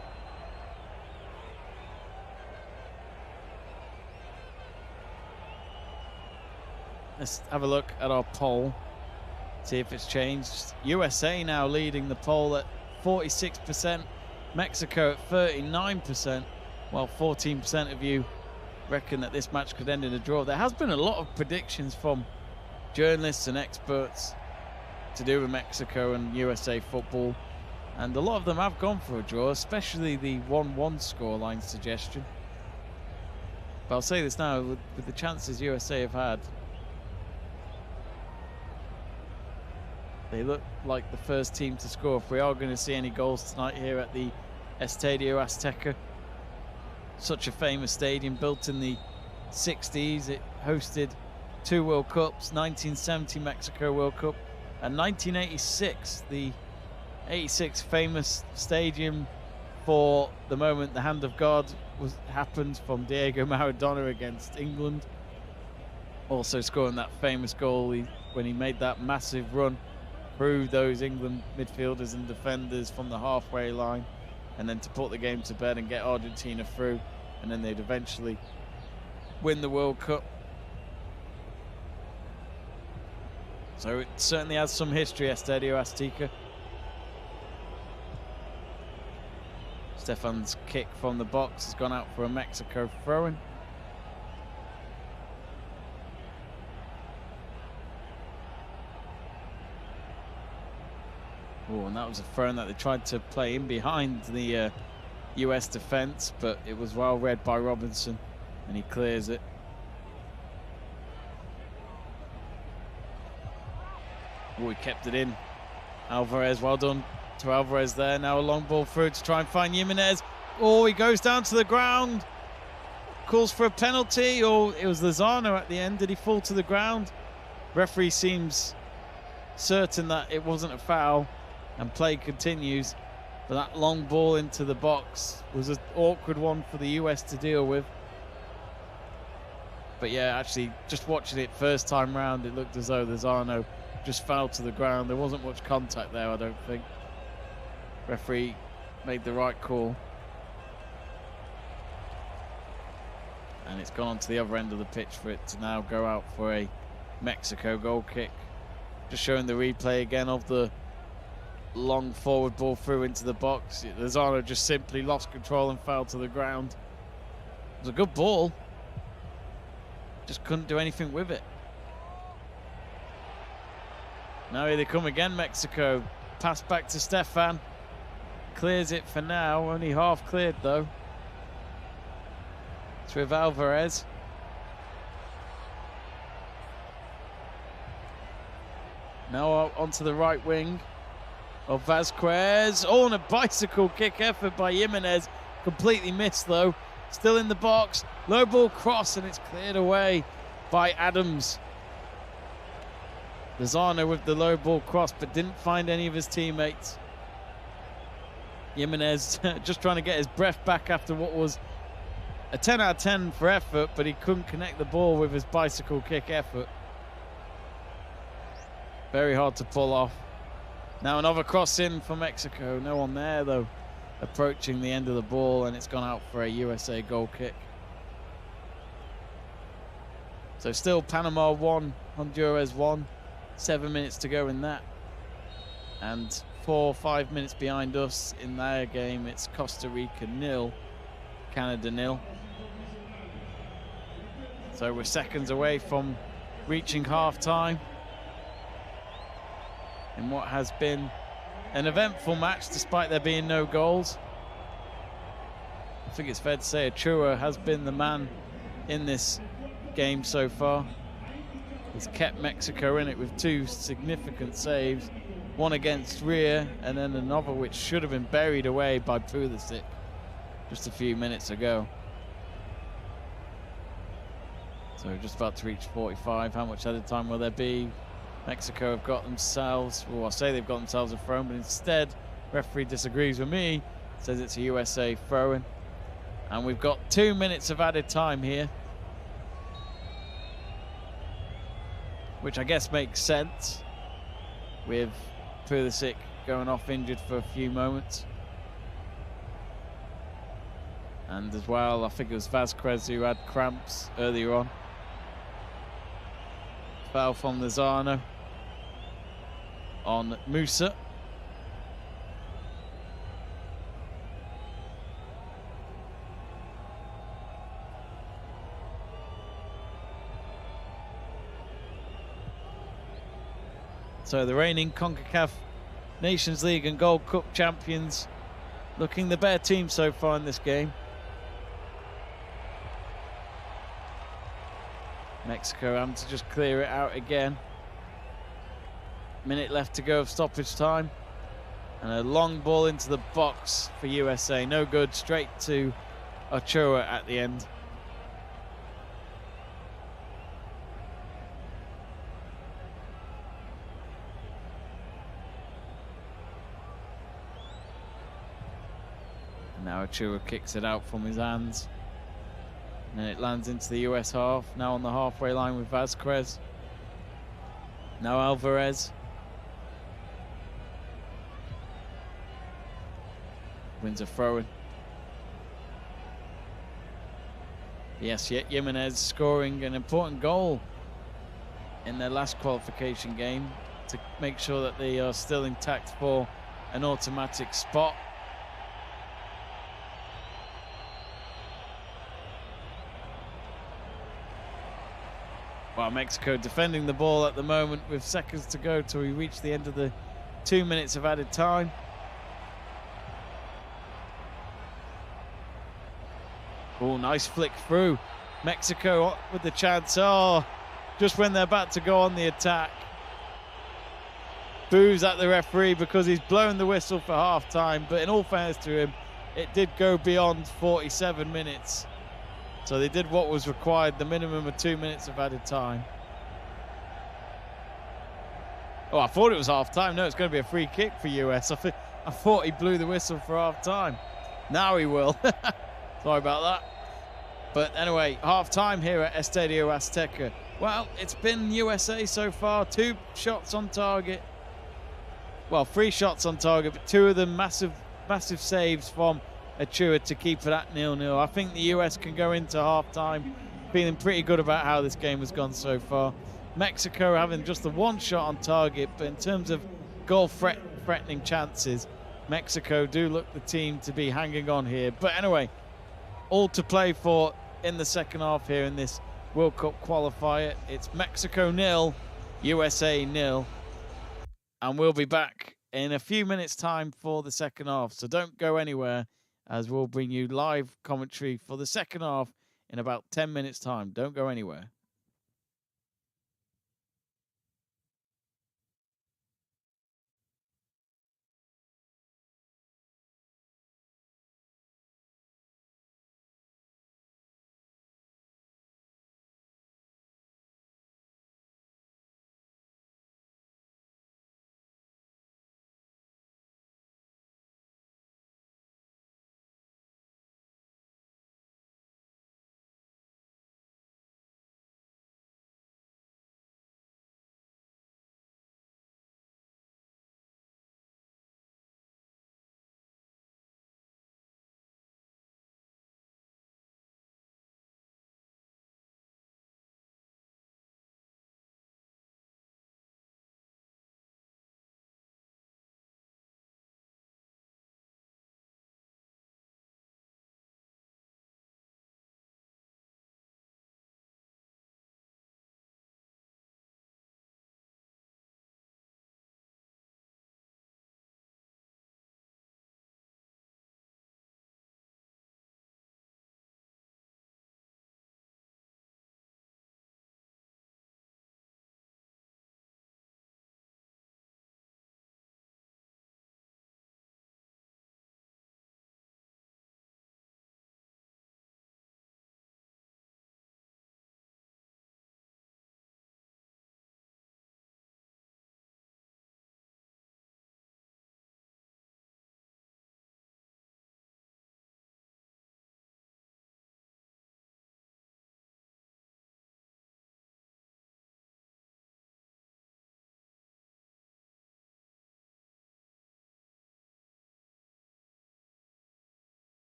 Let's have a look at our poll, see if it's changed. USA now leading the poll at 46%, Mexico at 39%, while 14% of you reckon that this match could end in a draw. There has been a lot of predictions from journalists and experts to do with Mexico and USA football, and a lot of them have gone for a draw, especially the 1-1 scoreline suggestion. But I'll say this now, with the chances USA have had, they look like the first team to score. If we are going to see any goals tonight here at the Estadio Azteca, such a famous stadium built in the 60s. It hosted 2 World Cups, 1970 Mexico World Cup and 1986, the 86 famous stadium for the moment the hand of God happened from Diego Maradona against England. Also scoring that famous goal when he made that massive run through those England midfielders and defenders from the halfway line, and then to put the game to bed and get Argentina through, and then they'd eventually win the World Cup. So it certainly has some history, Estadio Azteca. Stefan's kick from the box has gone out for a Mexico throw-in. Oh, and that was a throw-in that they tried to play in behind the US defense, but it was well read by Robinson, and he clears it. Oh, he kept it in. Alvarez, well done to Alvarez there. Now a long ball through to try and find Jimenez. Oh, he goes down to the ground. Calls for a penalty, or it was Lozano at the end. Did he fall to the ground? Referee seems certain that it wasn't a foul, and play continues. But that long ball into the box was an awkward one for the US to deal with. But yeah, actually, just watching it first time round, it looked as though Lozano just fell to the ground. There wasn't much contact there, I don't think. Referee made the right call. And it's gone on to the other end of the pitch for it to now go out for a Mexico goal kick. Just showing the replay again of the long forward ball through into the box. Lozano just simply lost control and fell to the ground. It was a good ball. Just couldn't do anything with it. Now here they come again, Mexico. Pass back to Stefan. Clears it for now. Only half cleared though. It's with Alvarez. Now onto the right wing of Vasquez. Oh, and a bicycle kick effort by Jimenez. Completely missed though. Still in the box. Low ball cross, and it's cleared away by Adams. Lozano with the low ball cross, but didn't find any of his teammates. Jimenez just trying to get his breath back after what was a 10 out of 10 for effort, but he couldn't connect the ball with his bicycle kick effort. Very hard to pull off. Now another cross in for Mexico. No one there though, approaching the end of the ball, and it's gone out for a USA goal kick. So still Panama 1, Honduras 1. 7 minutes to go in that. And 4 or 5 minutes behind us in their game, it's Costa Rica 0, Canada 0. So we're seconds away from reaching half-time in what has been an eventful match, despite there being no goals. I think it's fair to say Achua has been the man in this game so far. He's kept Mexico in it with 2 significant saves, one against Rear and then another which should have been buried away by Pulisic just a few minutes ago. So we're just about to reach 45. How much added time will there be? Mexico have got themselves, well, I say they've got themselves a throw-in, but instead, referee disagrees with me, says it's a USA throw-in. And we've got 2 minutes of added time here, which I guess makes sense with Pulisic going off injured for a few moments. And as well, I think it was Vasquez who had cramps earlier on. Foul from Lozano on Musa. So the reigning Concacaf Nations League and Gold Cup champions looking the better team so far in this game. Mexico having to just clear it out again. Minute left to go of stoppage time. And a long ball into the box for USA. No good, straight to Ochoa at the end. And now Ochoa kicks it out from his hands. And then it lands into the US half. Now on the halfway line with Vasquez. Now Alvarez. Wins a throw-in. Yes, yet Jimenez scoring an important goal in their last qualification game to make sure that they are still intact for an automatic spot. Well, Mexico defending the ball at the moment with seconds to go till we reach the end of the 2 minutes of added time. Oh, nice flick through. Mexico with the chance. Oh, just when they're about to go on the attack. Boos at the referee because he's blown the whistle for half time. But in all fairness to him, it did go beyond 47 minutes. So they did what was required, the minimum of 2 minutes of added time. Oh, I thought it was half time. No, it's going to be a free kick for US. I thought he blew the whistle for half time. Now he will. Sorry about that. But anyway, half time here at Estadio Azteca. Well, it's been USA so far. 2 shots on target. Well, 3 shots on target, but 2 of them massive saves from Ochoa to keep it at 0-0. I think the US can go into half time feeling pretty good about how this game has gone so far. Mexico having just the 1 shot on target, but in terms of goal threatening chances, Mexico do look the team to be hanging on here. But anyway, all to play for in the second half here in this World Cup qualifier. It's Mexico 0, USA 0. And we'll be back in a few minutes' time for the second half. So don't go anywhere, as we'll bring you live commentary for the second half in about 10 minutes' time. Don't go anywhere.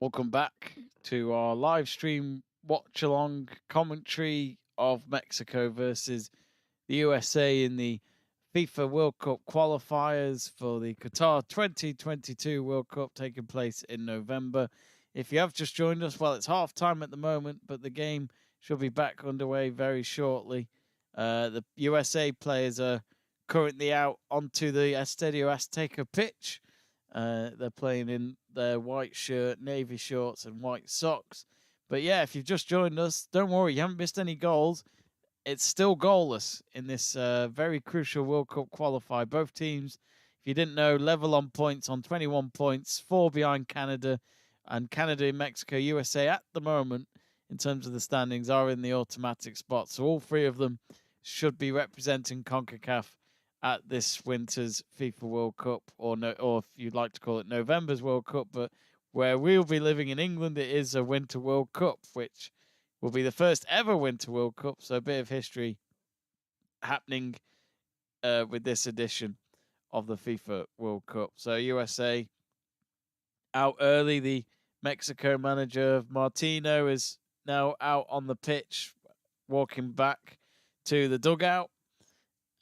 Welcome back to our live stream watch along commentary of Mexico versus the USA in the FIFA World Cup qualifiers for the Qatar 2022 World Cup taking place in November. If you have just joined us, well, it's half time at the moment, but the game should be back underway very shortly. The USA players are currently out onto the Estadio Azteca pitch. They're playing in their white shirt, navy shorts, and white socks. But yeah, if you've just joined us, don't worry, you haven't missed any goals. It's still goalless in this very crucial World Cup qualifier. Both teams, if you didn't know, level on points on 21 points, 4 behind Canada. And Canada and Mexico, USA at the moment, in terms of the standings, are in the automatic spot. So all three of them should be representing Concacaf at this winter's FIFA World Cup, or if you'd like to call it November's World Cup. But where we'll be living in England, it is a Winter World Cup, which will be the first ever Winter World Cup. So a bit of history happening with this edition of the FIFA World Cup. So USA out early. The Mexico manager, Martino, is now out on the pitch, walking back to the dugout.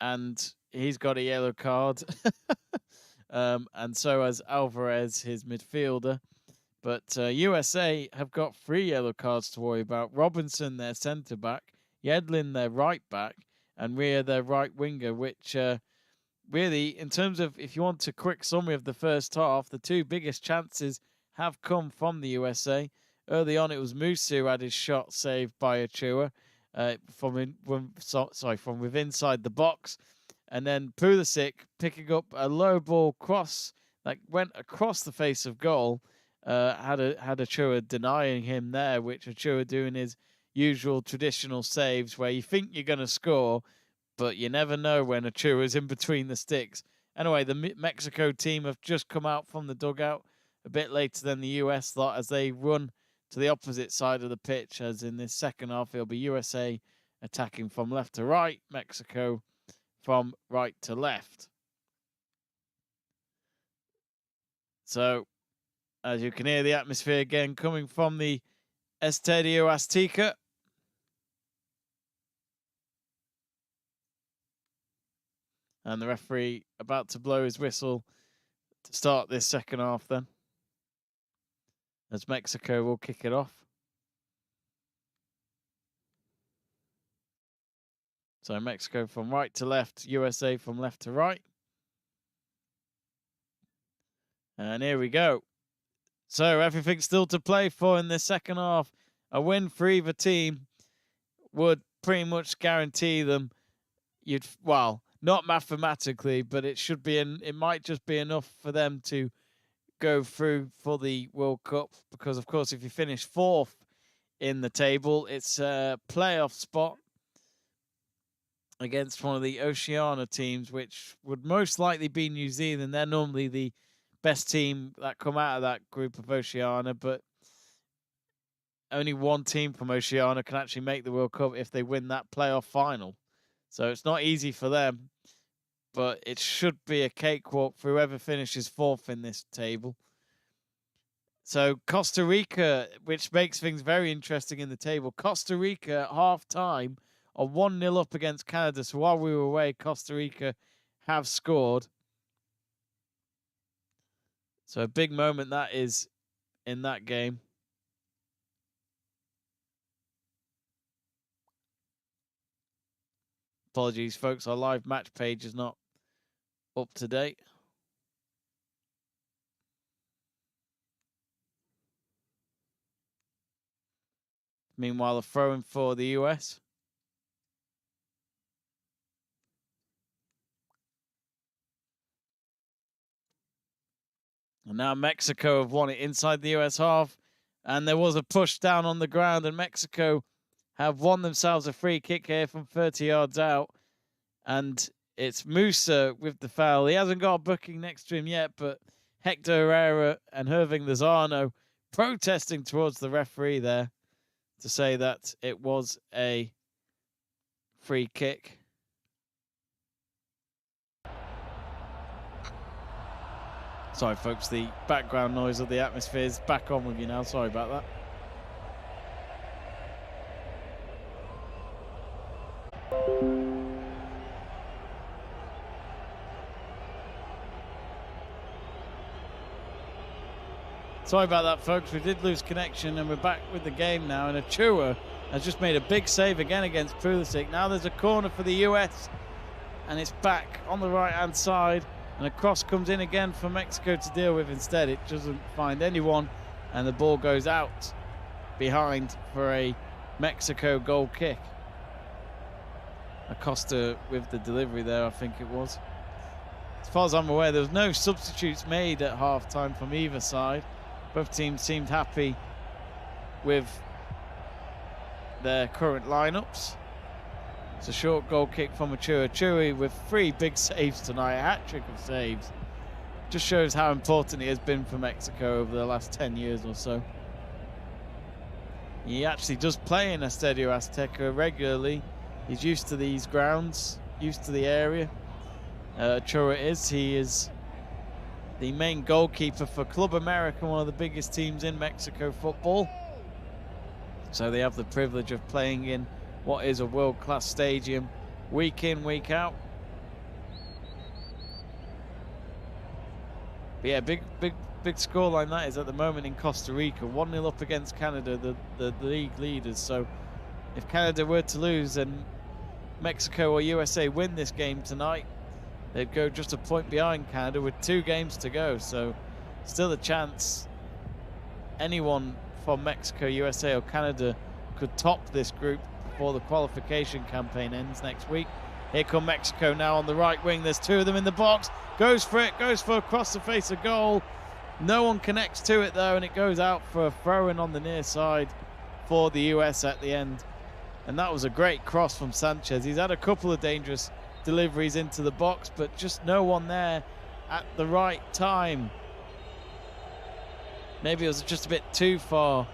And he's got a yellow card. And so has Alvarez, his midfielder. But USA have got 3 yellow cards to worry about. Robinson, their centre-back. Yedlin, their right-back. And Rhea, their right winger, which really, in terms of, if you want a quick summary of the first half, the 2 biggest chances have come from the USA. Early on, it was Musa who had his shot saved by Achua from within inside the box. And then Pulisic picking up a low ball cross that went across the face of goal. Had Achua denying him there, which Achua doing his usual traditional saves where you think you're going to score, but you never know when Achua is in between the sticks. Anyway, the Mexico team have just come out from the dugout a bit later than the US lot as they run to the opposite side of the pitch, as in this second half it'll be USA attacking from left to right, Mexico from right to left. So, as you can hear the atmosphere again coming from the Estadio Azteca. And the referee about to blow his whistle to start this second half then, as Mexico will kick it off. So Mexico from right to left, USA from left to right. And here we go. So everything's still to play for in the second half. A win for either team would pretty much guarantee them, well, not mathematically, but it might just be enough for them to go through for the World Cup, because of course if you finish 4th in the table, it's a playoff spot against one of the Oceania teams, which would most likely be New Zealand. They're normally the best team that come out of that group of Oceania, but only one team from Oceania can actually make the World Cup if they win that playoff final. So it's not easy for them, but it should be a cakewalk for whoever finishes 4th in this table. So Costa Rica, which makes things very interesting in the table. Costa Rica at half-time are 1-0 up against Canada. So while we were away, Costa Rica have scored. So a big moment that is in that game. Apologies, folks. Our live match page is not up to date. Meanwhile, a throw-in for the US. And now Mexico have won it inside the US half. And there was a push down on the ground, and Mexico have won themselves a free kick here from 30 yards out. And it's Musa with the foul. He hasn't got a booking next to him yet, but Hector Herrera and Herving Lozano protesting towards the referee there to say that it was a free kick. Sorry, folks, the background noise of the atmosphere is back on with you now. Sorry about that. Sorry about that, folks. We did lose connection, and we're back with the game now. And Achua has just made a big save again against Pulisic. Now there's a corner for the US, and it's back on the right-hand side. And a cross comes in again for Mexico to deal with. Instead, it doesn't find anyone, and the ball goes out behind for a Mexico goal kick. Acosta with the delivery there, I think it was. As far as I'm aware, there was no substitutes made at half-time from either side. Both teams seemed happy with their current lineups. It's a short goal kick from Achua with 3 big saves tonight, a hat-trick of saves. Just shows how important it has been for Mexico over the last 10 years or so. He actually does play in Estadio Azteca regularly. He's used to these grounds, used to the area. Achua he is the main goalkeeper for Club America, one of the biggest teams in Mexico football. So they have the privilege of playing in what is a world-class stadium week in, week out. But yeah, big scoreline that is at the moment in Costa Rica. 1-0 up against Canada, the league leaders. So if Canada were to lose and Mexico or USA win this game tonight, they'd go just a point behind Canada with 2 games to go. So still a chance anyone from Mexico, USA or Canada could top this group before the qualification campaign ends next week. Here come Mexico now on the right wing. There's 2 of them in the box. Goes for it, goes for across the face of goal. No one connects to it though, and it goes out for a throw-in on the near side for the US at the end. And that was a great cross from Sanchez. He's had a couple of dangerous deliveries into the box, but just no one there at the right time. Maybe it was just a bit too far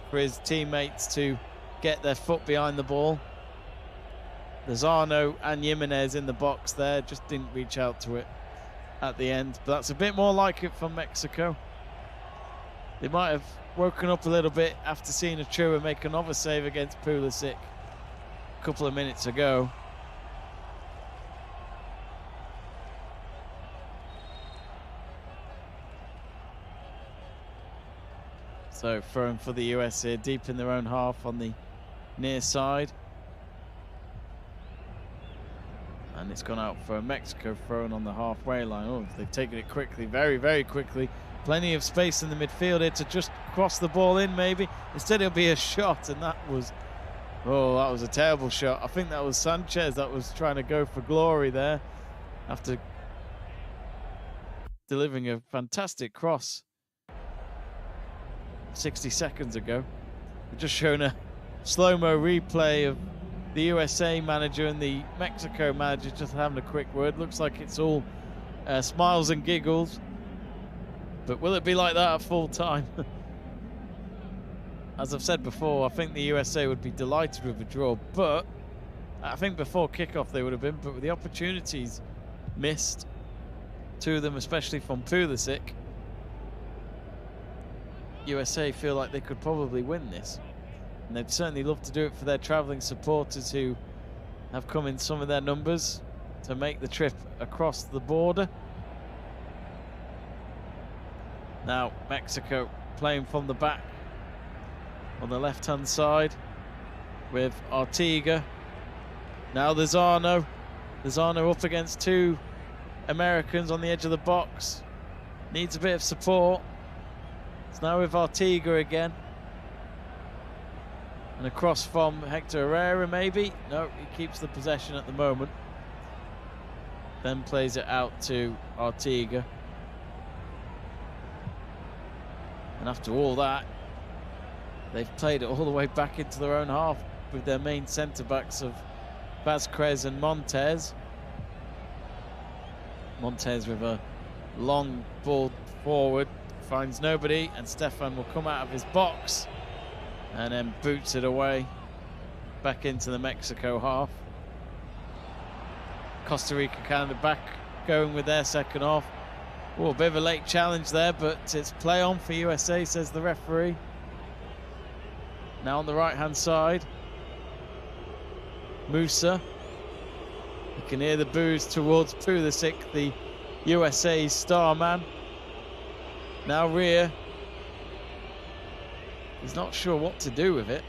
for his teammates to get their foot behind the ball. Lozano and Jimenez in the box there, just didn't reach out to it at the end. But that's a bit more like it from Mexico. They might have woken up a little bit after seeing Achua make another save against Pulisic a couple of minutes ago. So throwing for the US here, deep in their own half on the near side. And it's gone out for Mexico, thrown on the halfway line. Oh, they've taken it quickly, very, very quickly. Plenty of space in the midfield here to just cross the ball in, maybe. Instead, it'll be a shot, and that was, oh, that was a terrible shot. I think that was Sanchez that was trying to go for glory there after delivering a fantastic cross 60 seconds ago. We've just shown a slow-mo replay of the USA manager and the Mexico manager just having a quick word. Looks like it's all smiles and giggles. But will it be like that at full time? As I've said before, I think the USA would be delighted with a draw. But I think before kickoff they would have been. But with the opportunities missed, 2 of them especially from Pulisic, USA feel like they could probably win this. And they'd certainly love to do it for their travelling supporters who have come in some of their numbers to make the trip across the border. Now Mexico playing from the back on the left-hand side with Artiga. Now Lozano. Lozano up against 2 Americans on the edge of the box. Needs a bit of support. It's now with Artiga again. And across from Hector Herrera, maybe. No, he keeps the possession at the moment. Then plays it out to Artiga. And after all that, they've played it all the way back into their own half with their main centre-backs of Vázquez and Montes. Montes with a long ball forward, finds nobody, and Stefan will come out of his box and then boots it away back into the Mexico half. Costa Rica, Canada back going with their second half. Oh, a bit of a late challenge there, but it's play on for USA, says the referee. Now on the right-hand side, Musa. You can hear the boos towards Pulisic, the USA star man. Now Rhea. He's not sure what to do with it.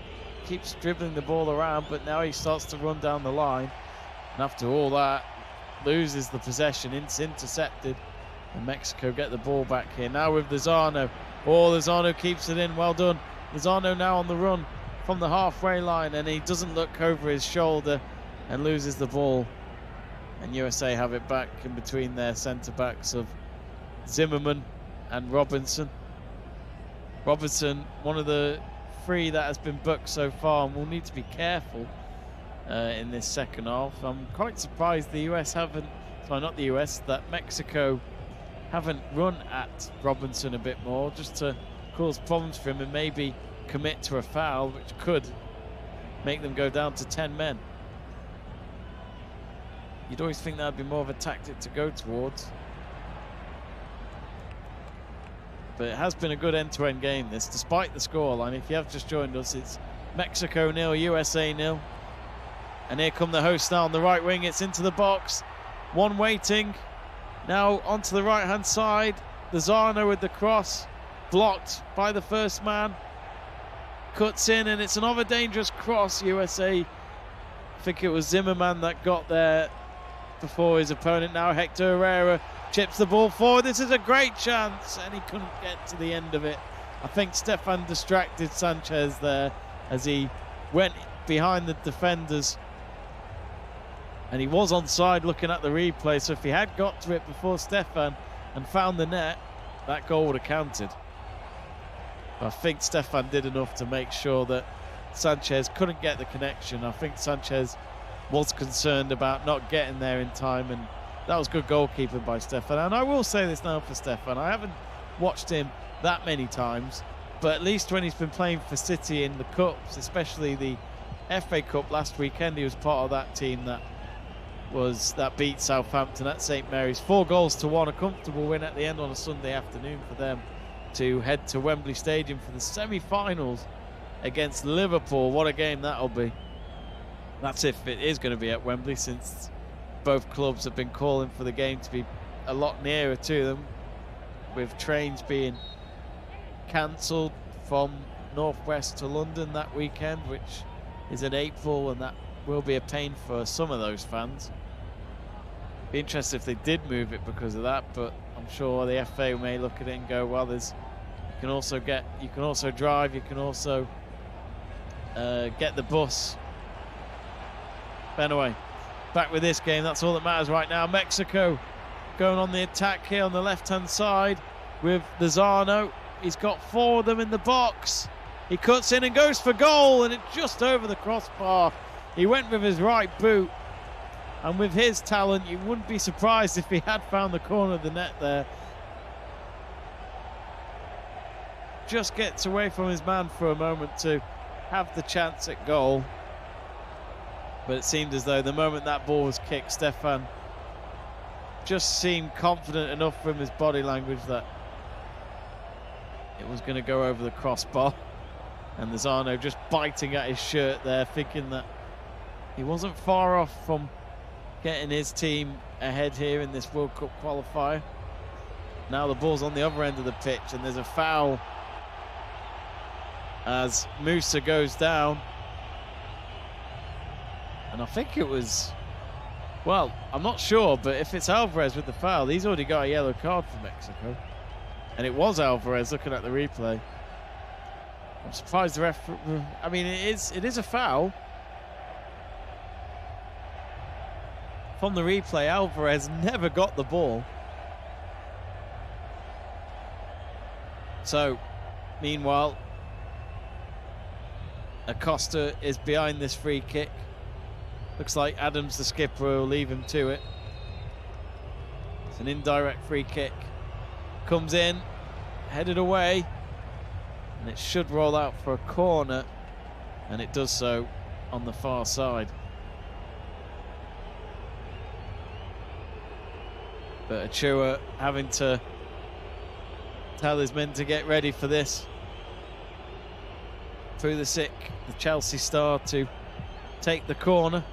Keeps dribbling the ball around, but now he starts to run down the line. And after all that, loses the possession. It's intercepted. And Mexico get the ball back here. Now with Lozano. Oh, Lozano keeps it in. Well done. Lozano now on the run from the halfway line, and he doesn't look over his shoulder and loses the ball. And USA have it back in between their centre-backs of Zimmerman and Robinson. Robinson, one of the three that has been booked so far, and will need to be careful in this second half. I'm quite surprised the US haven't, sorry, not the US, that Mexico haven't run at Robinson a bit more, just to cause problems for him and maybe commit to a foul, which could make them go down to 10 men. You'd always think that would be more of a tactic to go towards. But it has been a good end-to-end game, this, despite the scoreline. If you have just joined us, it's Mexico 0, USA 0. And here come the hosts now on the right wing. It's into the box. One waiting. Now onto the right-hand side. Lozano with the cross. Blocked by the first man. Cuts in, and it's another dangerous cross. USA, I think it was Zimmerman that got there before his opponent. Now Hector Herrera chips the ball forward. This is a great chance, and he couldn't get to the end of it. I think Stefan distracted Sanchez there as he went behind the defenders, and he was onside looking at the replay. So if he had got to it before Stefan and found the net, that goal would have counted. I think Stefan did enough to make sure that Sanchez couldn't get the connection. I think Sanchez was concerned about not getting there in time, and that was good goalkeeping by Stefan. And I will say this now for Stefan, I haven't watched him that many times, but at least when he's been playing for City in the Cups, especially the FA Cup last weekend, he was part of that team that beat Southampton at St Mary's. 4-1, a comfortable win at the end on a Sunday afternoon for them to head to Wembley Stadium for the semi-finals against Liverpool. What a game that'll be. That's if it is going to be at Wembley, since both clubs have been calling for the game to be a lot nearer to them, with trains being cancelled from northwest to London that weekend, which is in April, and that will be a pain for some of those fans. Be interested if they did move it because of that, but I'm sure the FA may look at it and go, well, you can also drive, you can also get the bus. But anyway, back with this game, that's all that matters right now. Mexico going on the attack here on the left-hand side with Lozano. He's got 4 of them in the box. He cuts in and goes for goal, and it's just over the crossbar. He went with his right boot, and with his talent, you wouldn't be surprised if he had found the corner of the net there. Just gets away from his man for a moment to have the chance at goal. But it seemed as though the moment that ball was kicked, Stefan just seemed confident enough from his body language that it was going to go over the crossbar. And Lozano just biting at his shirt there, thinking that he wasn't far off from getting his team ahead here in this World Cup qualifier. Now the ball's on the other end of the pitch, and there's a foul as Musa goes down. And I think it was, well, I'm not sure, but if it's Alvarez with the foul, he's already got a yellow card for Mexico. And it was Alvarez, looking at the replay. I'm surprised the ref, I mean, it is a foul. From the replay, Alvarez never got the ball. So, meanwhile, Acosta is behind this free kick. Looks like Adams, the skipper, will leave him to it. It's an indirect free kick. Comes in, headed away, and it should roll out for a corner, and it does so on the far side. But Achua having to tell his men to get ready for this. Through the sick, the Chelsea star to take the corner.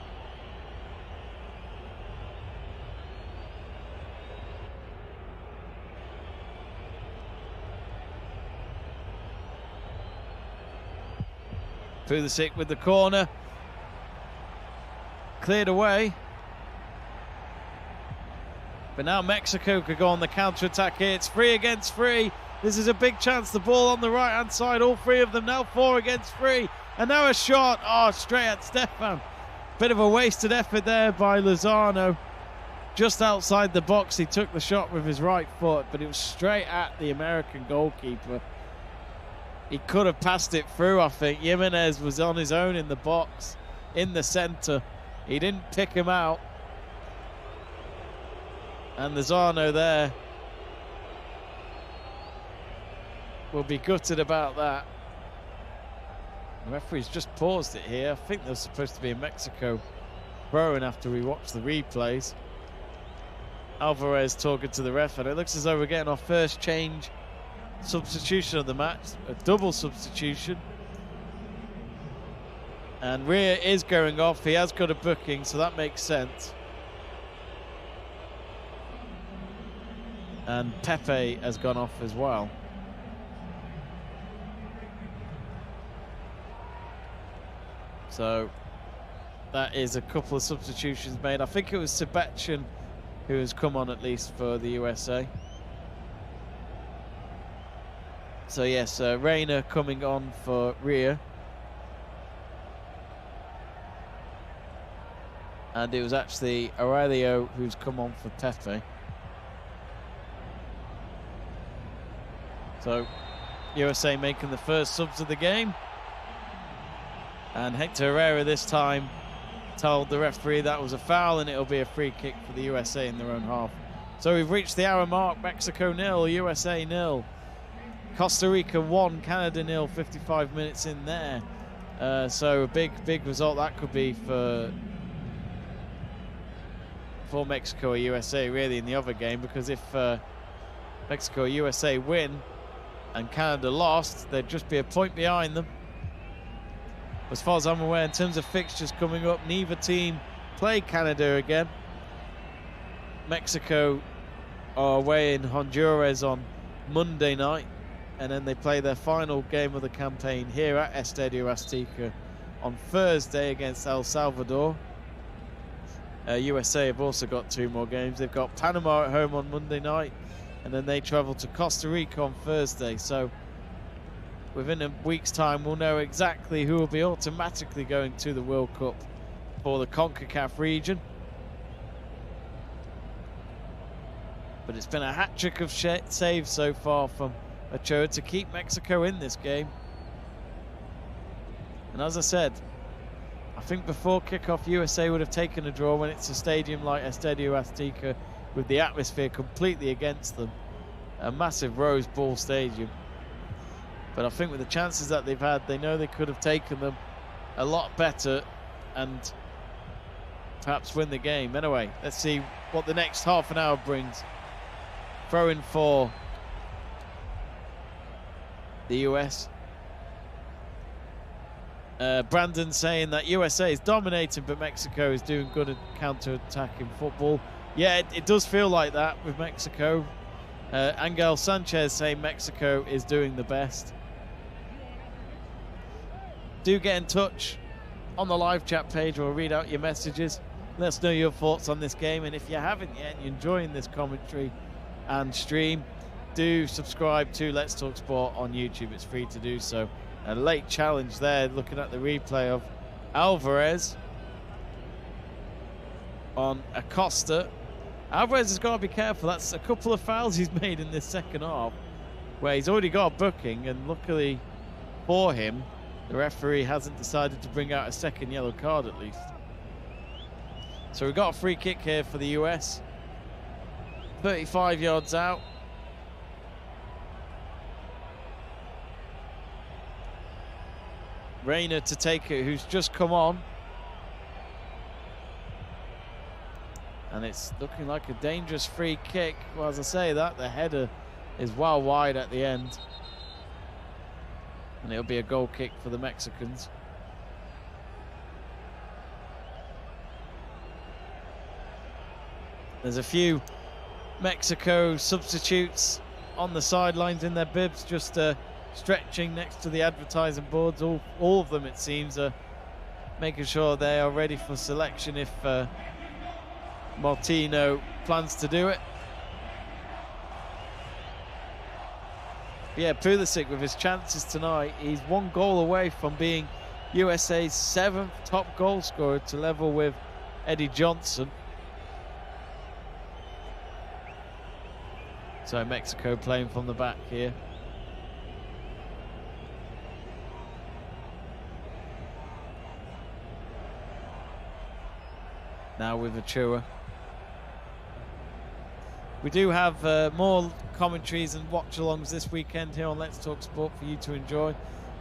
Through the sick with the corner. Cleared away. But now Mexico could go on the counter-attack here. It's 3 against 3. This is a big chance. The ball on the right-hand side. All 3 of them now 4 against 3. And now a shot. Oh, straight at Stefan. Bit of a wasted effort there by Lozano. Just outside the box, he took the shot with his right foot, but it was straight at the American goalkeeper. He could have passed it through, I think. Jimenez was on his own in the box, in the centre. He didn't pick him out. And Lozano there will be gutted about that. The referee's just paused it here. I think there's supposed to be a Mexico throwing after we watch the replays. Alvarez talking to the ref, and it looks as though we're getting our first change substitution of the match, a double substitution. And Rhea is going off. He has got a booking, so that makes sense. And Pepe has gone off as well. So that is a couple of substitutions made. I think it was Sebastian who has come on at least for the USA. So yes, Reina coming on for Rhea. And it was actually Aurelio who's come on for Pepe. So USA making the first subs of the game. And Hector Herrera this time told the referee that was a foul and it'll be a free kick for the USA in their own half. So we've reached the hour mark. Mexico 0, USA 0. Costa Rica 1, Canada 0, 55 minutes in there. So a big result that could be for Mexico or USA really in the other game, because if Mexico or USA win and Canada lost, they'd just be a point behind them. As far as I'm aware, in terms of fixtures coming up, neither team play Canada again. Mexico are away in Honduras on Monday night, and then they play their final game of the campaign here at Estadio Azteca on Thursday against El Salvador. USA have also got 2 more games. They've got Panama at home on Monday night, and then they travel to Costa Rica on Thursday. So within a week's time, we'll know exactly who will be automatically going to the World Cup for the Concacaf region. But it's been a hat-trick of saves so far from Ochoa to keep Mexico in this game. And as I said, I think before kickoff, USA would have taken a draw when it's a stadium like Estadio Azteca with the atmosphere completely against them. A massive Rose Bowl stadium. But I think with the chances that they've had, they know they could have taken them a lot better and perhaps win the game. Anyway, let's see what the next half an hour brings. Throw-in for the US. Brandon saying that USA is dominating, but Mexico is doing good at counter-attacking football. Yeah, it does feel like that with Mexico. Angel Sanchez saying Mexico is doing the best. Do get in touch on the live chat page, or read out your messages. Let us know your thoughts on this game, and if you haven't yet and you're enjoying this commentary and stream, do subscribe to Let's Talk Sport on YouTube. It's free to do so. A late challenge there, looking at the replay of Alvarez on Acosta. Alvarez has got to be careful. That's a couple of fouls he's made in this second half, where he's already got a booking, and luckily for him, the referee hasn't decided to bring out a second yellow card at least. So we've got a free kick here for the US. 35 yards out. Reina to take it, who's just come on. And it's looking like a dangerous free kick. Well, as I say that, the header is well wide at the end. And it'll be a goal kick for the Mexicans. There's a few Mexico substitutes on the sidelines in their bibs, just stretching next to the advertising boards. All of them, it seems, are making sure they are ready for selection if Martino plans to do it. But yeah, Pulisic with his chances tonight, he's one goal away from being USA's 7th top goal scorer to level with Eddie Johnson. So Mexico playing from the back here. Now with Achua. We do have more commentaries and watch-alongs this weekend here on Let's Talk Sport for you to enjoy.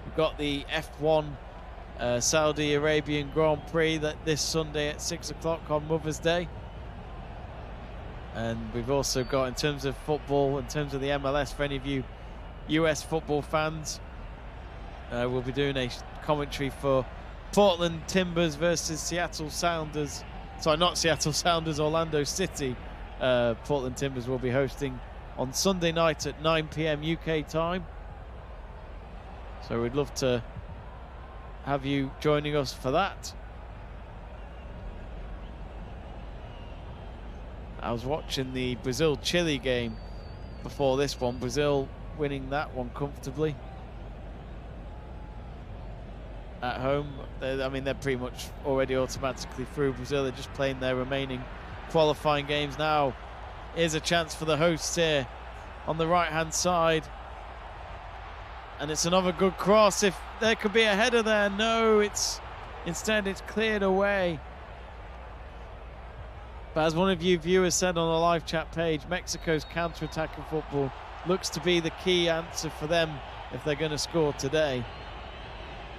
We've got the F1 Saudi Arabian Grand Prix this Sunday at 6 o'clock on Mother's Day. And we've also got, in terms of football, in terms of the MLS, for any of you US football fans, we'll be doing a commentary for Portland Timbers versus Seattle Sounders. Sorry, not Seattle Sounders, Orlando City. Portland Timbers will be hosting on Sunday night at 9 PM UK time. So we'd love to have you joining us for that. I was watching the Brazil-Chile game before this one. Brazil winning that one comfortably at home. They're pretty much already automatically through. Brazil are just playing their remaining qualifying games now. Here's a chance for the hosts here on the right-hand side. And it's another good cross. If there could be a header there, no, instead it's cleared away. But as one of you viewers said on the live chat page, Mexico's counter-attacking football looks to be the key answer for them if they're going to score today.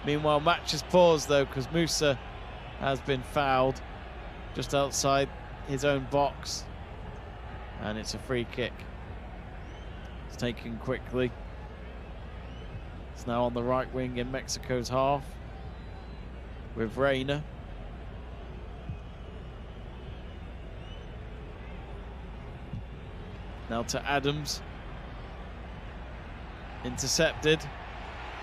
Meanwhile, match is paused though, because Musa has been fouled just outside his own box, and it's a free kick. It's taken quickly. It's now on the right wing in Mexico's half with Reina. Now to Adams. Intercepted.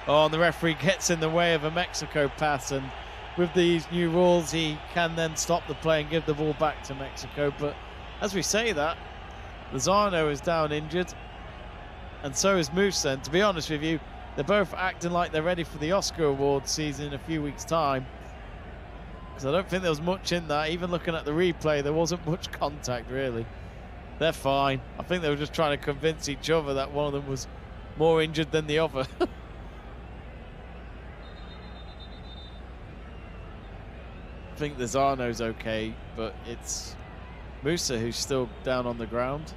Oh, and the referee gets in the way of a Mexico pass, and with these new rules he can then stop the play and give the ball back to Mexico. But as we say that, Lozano is down injured, and so is Musa. And to be honest with you, they're both acting like they're ready for the Oscar Award season in a few weeks' time, because I don't think there was much in that. Even looking at the replay, there wasn't much contact really. They're fine. I think they were just trying to convince each other that one of them was more injured than the other. I think Lozano's okay, but it's Musa who's still down on the ground.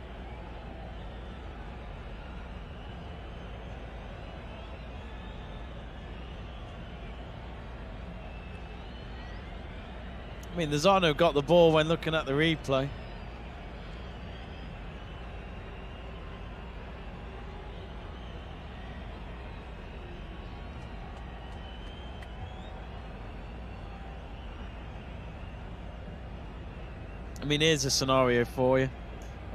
I mean, Lozano got the ball when looking at the replay. I mean, here's a scenario for you.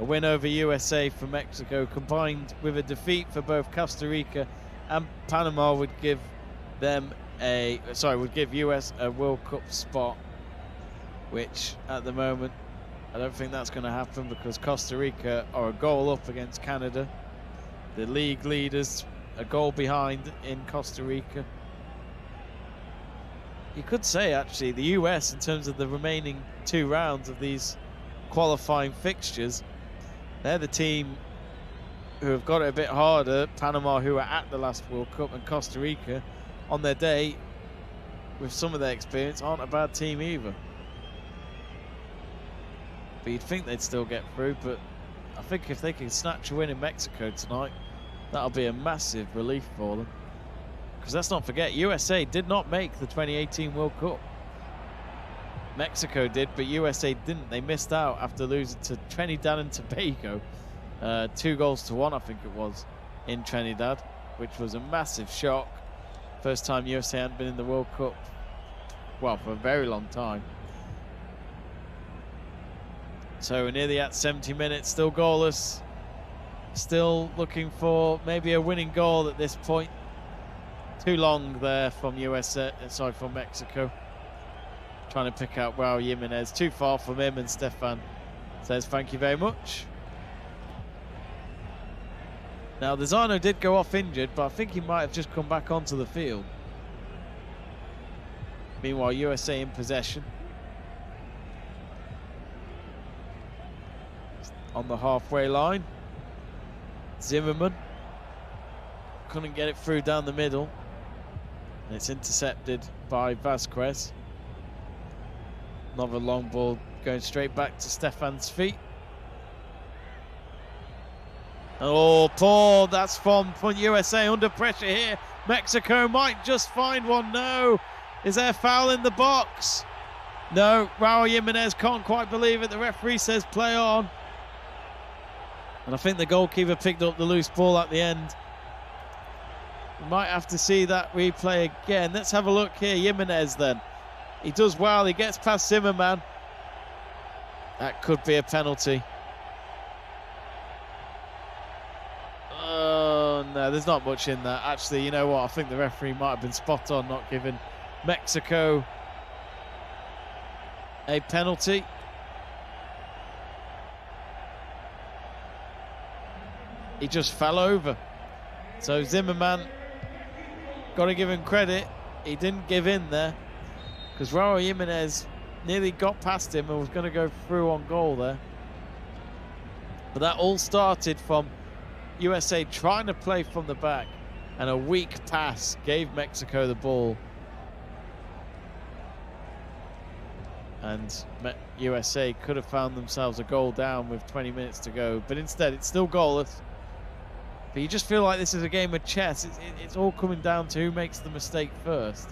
A win over USA for Mexico combined with a defeat for both Costa Rica and Panama would give them would give US a World Cup spot, which at the moment I don't think that's going to happen, because Costa Rica are a goal up against Canada. The league leaders a goal behind in Costa Rica. You could say actually the US, in terms of the remaining 2 rounds of these qualifying fixtures, they're the team who have got it a bit harder. Panama, who are at the last World Cup, and Costa Rica on their day with some of their experience, aren't a bad team either. But you'd think they'd still get through, but I think if they can snatch a win in Mexico tonight, that'll be a massive relief for them. Because let's not forget, USA did not make the 2018 World Cup. Mexico did, but USA didn't. They missed out after losing to Trinidad and Tobago 2-1, I think it was, in Trinidad, which was a massive shock. First time USA hadn't been in the World Cup, well, for a very long time. So we're nearly at 70 minutes, still goalless. Still looking for maybe a winning goal at this point. Too long there from from Mexico. Trying to pick out Raul Jimenez. Too far from him, and Stefan says thank you very much. Now, Lozano did go off injured, but I think he might have just come back onto the field. Meanwhile, USA in possession. On the halfway line. Zimmerman couldn't get it through down the middle. And it's intercepted by Vasquez. Another long ball going straight back to Stefan's feet. Oh, Paul, that's from USA under pressure here. Mexico might just find one. No. Is there a foul in the box? No, Raul Jimenez can't quite believe it. The referee says play on. And I think the goalkeeper picked up the loose ball at the end. We might have to see that replay again. Let's have a look here. Jimenez then. He does well. He gets past Zimmerman. That could be a penalty. Oh, no, there's not much in that. Actually, you know what? I think the referee might have been spot on not giving Mexico a penalty. He just fell over. So Zimmerman, got to give him credit. He didn't give in there, because Raul Jimenez nearly got past him and was going to go through on goal there. But that all started from USA trying to play from the back, and a weak pass gave Mexico the ball. And USA could have found themselves a goal down with 20 minutes to go, but instead it's still goalless. But you just feel like this is a game of chess. It's all coming down to who makes the mistake first.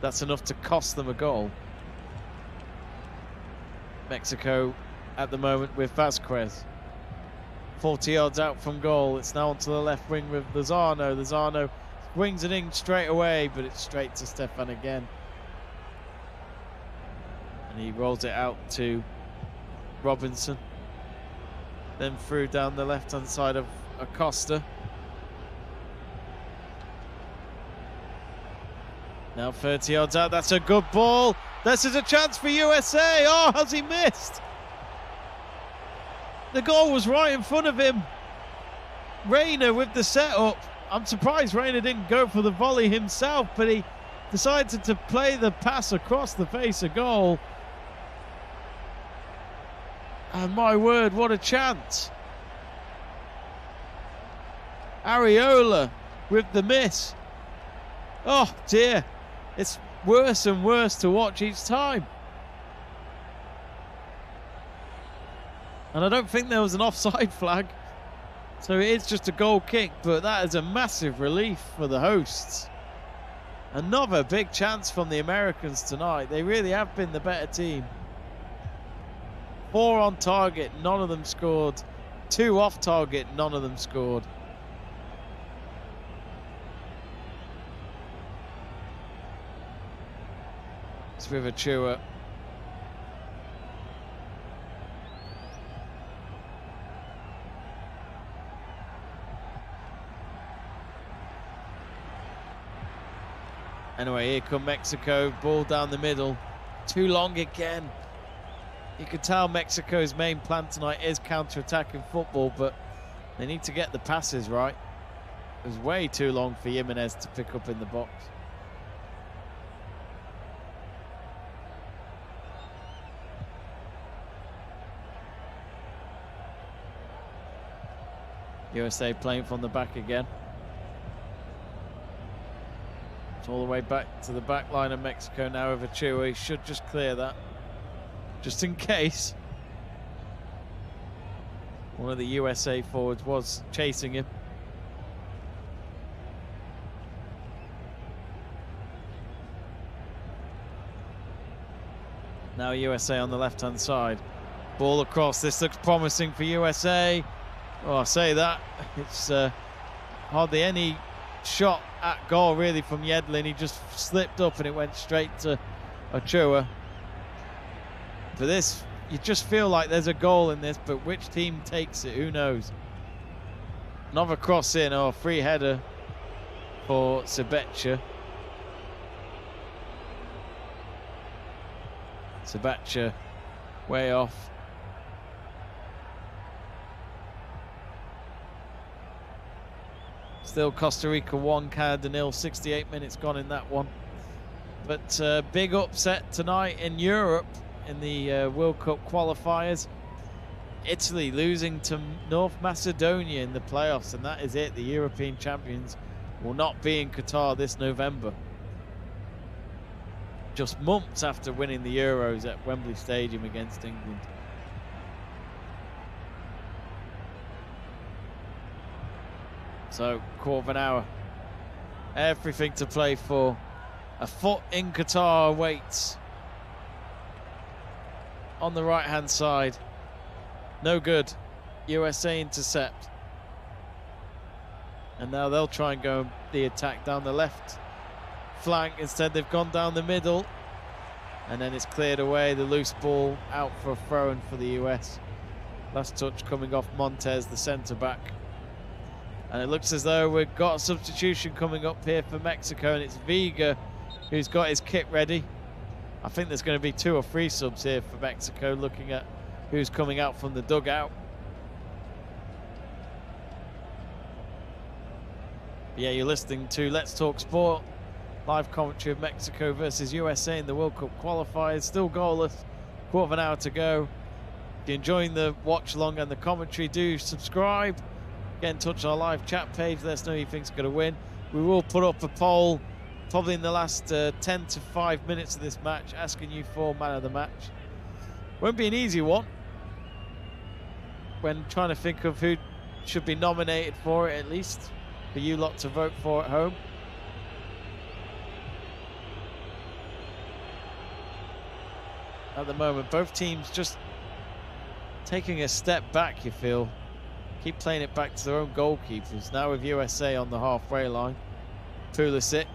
That's enough to cost them a goal. Mexico at the moment with Vasquez. 40 yards out from goal. It's now onto the left wing with Lozano. Lozano wings it in straight away, but it's straight to Stefan again. And he rolls it out to Robinson. Then through down the left-hand side of Acosta. Now 30 yards out. That's a good ball. This is a chance for USA. Oh, has he missed? The goal was right in front of him. Reyna with the setup. I'm surprised Reyna didn't go for the volley himself, but he decided to play the pass across the face of goal. And my word, what a chance. Areola with the miss. Oh dear, it's worse and worse to watch each time. And I don't think there was an offside flag, so it is just a goal kick, but that is a massive relief for the hosts. Another big chance from the Americans tonight. They really have been the better team. 4 on target, none of them scored. 2 off target, none of them scored. It's with Achua. Anyway, here come Mexico, ball down the middle. Too long again. You can tell Mexico's main plan tonight is counter-attacking football, but they need to get the passes right. It was way too long for Jimenez to pick up in the box. USA playing from the back again. It's all the way back to the back line of Mexico now with Achua. He should just clear that, just in case. One of the USA forwards was chasing him. Now USA on the left-hand side. Ball across. This looks promising for USA. Oh, I say that. It's hardly any shot at goal really from Yedlin. He just slipped up and it went straight to Ochoa. For this, you just feel like there's a goal in this, but which team takes it, who knows? Another cross in, or free header for Sabacha. Sabacha way off. Still Costa Rica 1, Canada 0, 68 minutes gone in that one. But big upset tonight in Europe in the World Cup qualifiers. Italy losing to North Macedonia in the playoffs, and that is it. The European champions will not be in Qatar this November. Just months after winning the Euros at Wembley Stadium against England. So, quarter of an hour. Everything to play for. A foot in Qatar awaits. On the right-hand side. No good. USA intercept. And now they'll try and go the attack down the left flank. Instead, they've gone down the middle. And then it's cleared away. The loose ball out for a throw-in for the US. Last touch coming off Montez, the centre-back. And it looks as though we've got a substitution coming up here for Mexico, and it's Vega who's got his kit ready. I think there's going to be 2 or 3 subs here for Mexico, looking at who's coming out from the dugout. Yeah, you're listening to Let's Talk Sport. Live commentary of Mexico versus USA in the World Cup qualifiers. Still goalless, quarter of an hour to go. If you're enjoying the watch along and the commentary, do subscribe. Get in touch on our live chat page. Let us know who you think's going to win. We will put up a poll probably in the last 10 to 5 minutes of this match, asking you for man of the match. Won't be an easy one when trying to think of who should be nominated for it, at least for you lot to vote for at home. At the moment, both teams just taking a step back, you feel. Keep playing it back to their own goalkeepers. Now with USA on the halfway line. Pulisic.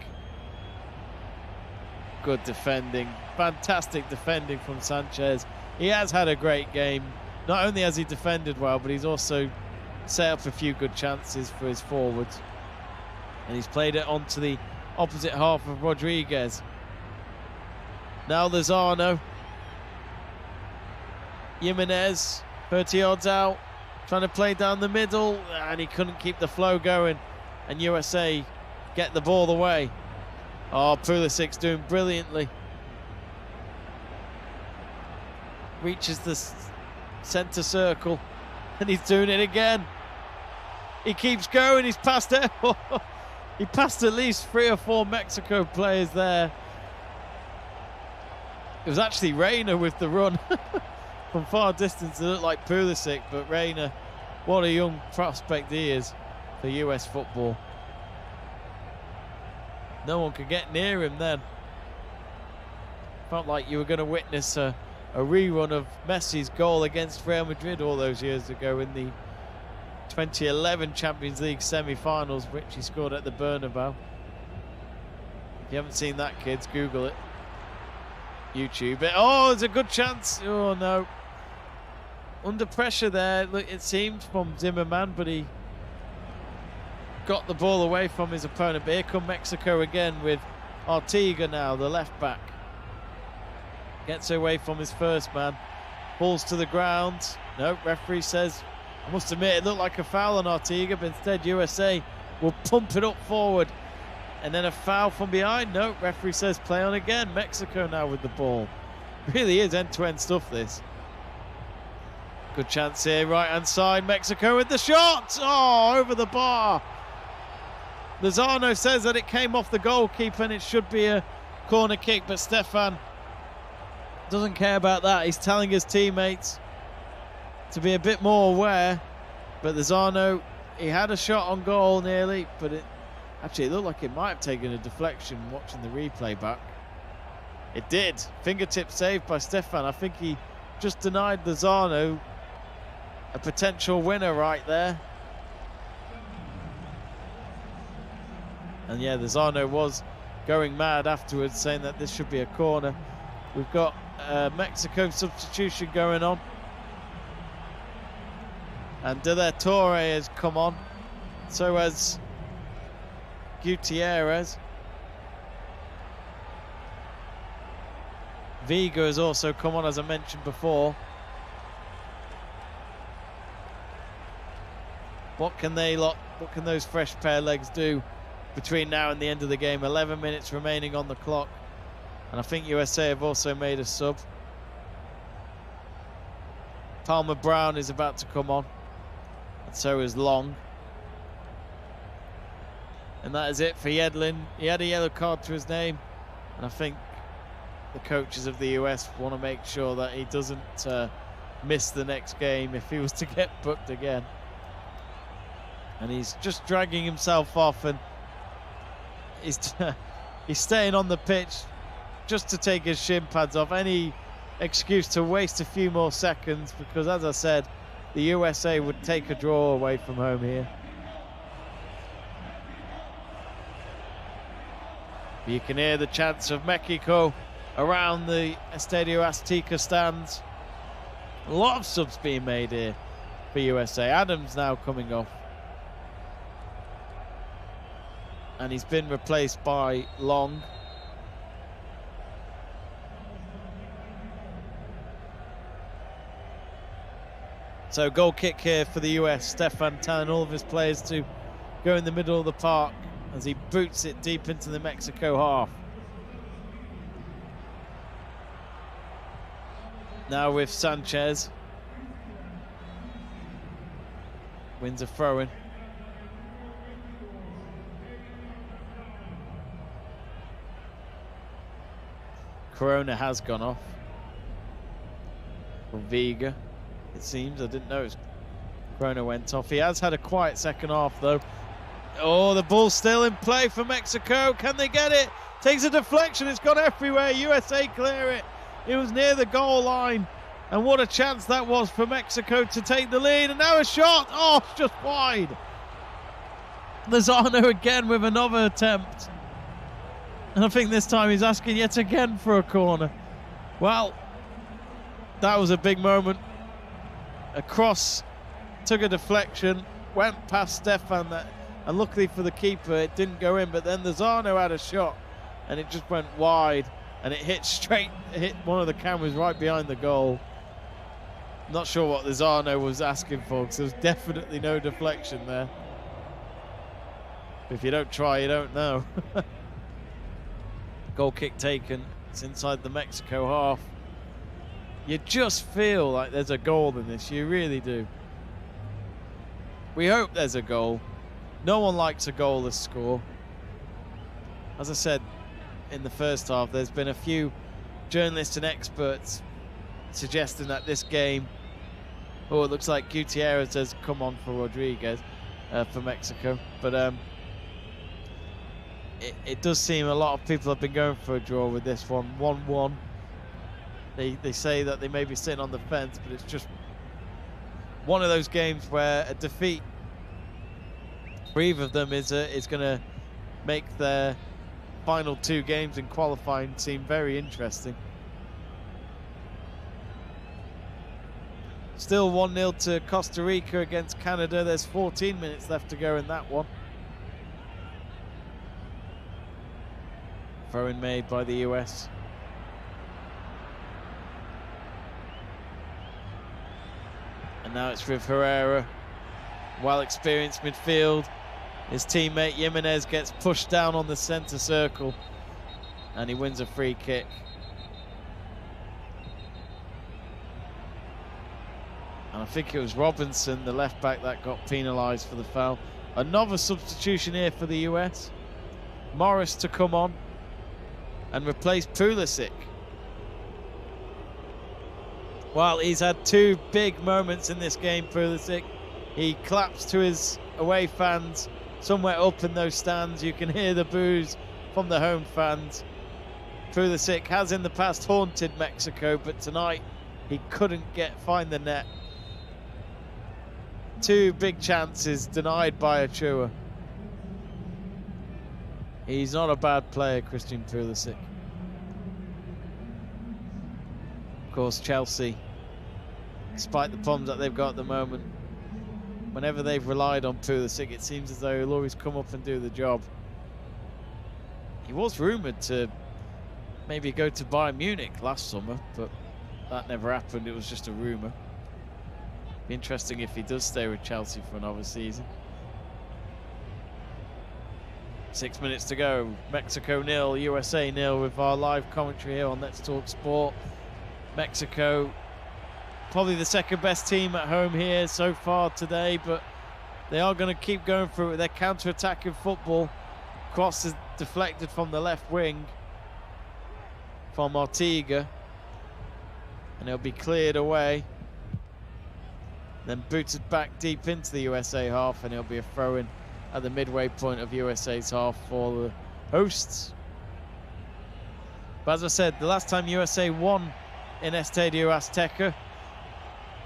Good defending. Fantastic defending from Sanchez. He has had a great game. Not only has he defended well, but he's also set up a few good chances for his forwards. And he's played it onto the opposite half of Rodriguez. Now Lozano. Jimenez, 30 yards out. Trying to play down the middle, and he couldn't keep the flow going. And USA get the ball away. Oh, Pulisic's doing brilliantly. Reaches the centre circle, and he's doing it again. He keeps going, he's passed it. He passed at least 3 or 4 Mexico players there. It was actually Reina with the run. From far distance, it looked like Pulisic, but Reina, what a young prospect he is for US football. No one could get near him then. Felt like you were going to witness a rerun of Messi's goal against Real Madrid all those years ago in the 2011 Champions League semi-finals, which he scored at the Bernabeu. If you haven't seen that, kids, Google it. YouTube it. Oh, there's a good chance. Oh, no. Under pressure there, look, it seemed, from Zimmerman, but he got the ball away from his opponent. But here come Mexico again with Artiga now, the left back. Gets away from his first man. Falls to the ground. No, referee says, I must admit, it looked like a foul on Artiga, but instead USA will pump it up forward. And then a foul from behind. No, referee says play on again. Mexico now with the ball. Really is end-to-end stuff, this. Good chance here, right-hand side. Mexico with the shot. Oh, over the bar. Lozano says that it came off the goalkeeper and it should be a corner kick, but Stefan doesn't care about that. He's telling his teammates to be a bit more aware. But Lozano, he had a shot on goal nearly, but it looked like it might have taken a deflection watching the replay back. It did. Fingertip saved by Stefan. I think he just denied Lozano a potential winner right there. And yeah, Lozano was going mad afterwards, saying that this should be a corner. We've got Mexico substitution going on. And De La Torre has come on. So has Gutierrez. Vega has also come on, as I mentioned before. What can those fresh pair of legs do between now and the end of the game? 11 minutes remaining on the clock. And I think USA have also made a sub. Palmer Brown is about to come on. And so is Long. And that is it for Yedlin. He had a yellow card to his name. And I think the coaches of the US want to make sure that he doesn't miss the next game if he was to get booked again. And he's just dragging himself off, and he's staying on the pitch just to take his shin pads off. Any excuse to waste a few more seconds, because as I said, the USA would take a draw away from home here. You can hear the chants of Mexico around the Estadio Azteca stands. A lot of subs being made here for USA. Adams now coming off. And he's been replaced by Long. So goal kick here for the US. Stefan telling all of his players to go in the middle of the park as he boots it deep into the Mexico half. Now with Sanchez. Wins a throw-in. Corona has gone off. For Vega, it seems. I didn't know Corona went off. He has had a quiet second half, though. Oh, the ball's still in play for Mexico. Can they get it? Takes a deflection. It's gone everywhere. USA clear it. It was near the goal line. And what a chance that was for Mexico to take the lead. And now a shot. Oh, it's just wide. Lozano again with another attempt. And I think this time he's asking yet again for a corner. Well, that was a big moment. A cross, took a deflection, went past Stefan, and luckily for the keeper, it didn't go in. But then Lozano had a shot, and it just went wide, and it hit one of the cameras right behind the goal. Not sure what Lozano was asking for, because there was definitely no deflection there. If you don't try, you don't know. Goal kick taken. It's inside the Mexico half. You just feel like there's a goal in this. You really do. We hope there's a goal. No one likes a goalless score. As I said in the first half, there's been a few journalists and experts suggesting that this game, oh, it looks like Gutierrez has come on for Rodriguez for Mexico. But it does seem a lot of people have been going for a draw with this one. 1-1. They say that they may be sitting on the fence, but it's just one of those games where a defeat for either of them is going to make their final two games in qualifying seem very interesting. Still 1-0 to Costa Rica against Canada. There's 14 minutes left to go in that one. Throw-in made by the US. And now it's with Herrera. Well-experienced midfield. His teammate Jimenez gets pushed down on the centre circle. And he wins a free kick. And I think it was Robinson, the left-back, that got penalised for the foul. Another substitution here for the US. Morris to come on and replace Pulisic. Well, he's had two big moments in this game, Pulisic. He claps to his away fans somewhere up in those stands. You can hear the boos from the home fans. Pulisic has in the past haunted Mexico, but tonight He couldn't find the net. 2 big chances denied by Achua. He's not a bad player, Christian Pulisic. Of course, Chelsea, despite the problems that they've got at the moment, whenever they've relied on Pulisic, it seems as though he'll always come up and do the job. He was rumoured to maybe go to Bayern Munich last summer, but that never happened. It was just a rumour. Be interesting if he does stay with Chelsea for another season. 6 minutes to go. Mexico 0, USA 0 with our live commentary here on Let's Talk Sport. Mexico, probably the second best team at home here so far today, but they are going to keep going through it. Their counter-attacking football. Cross is deflected from the left wing from Ortega, and it'll be cleared away. Then booted back deep into the USA half, and it'll be a throw-in at the midway point of USA's half for the hosts. But as I said, the last time USA won in Estadio Azteca,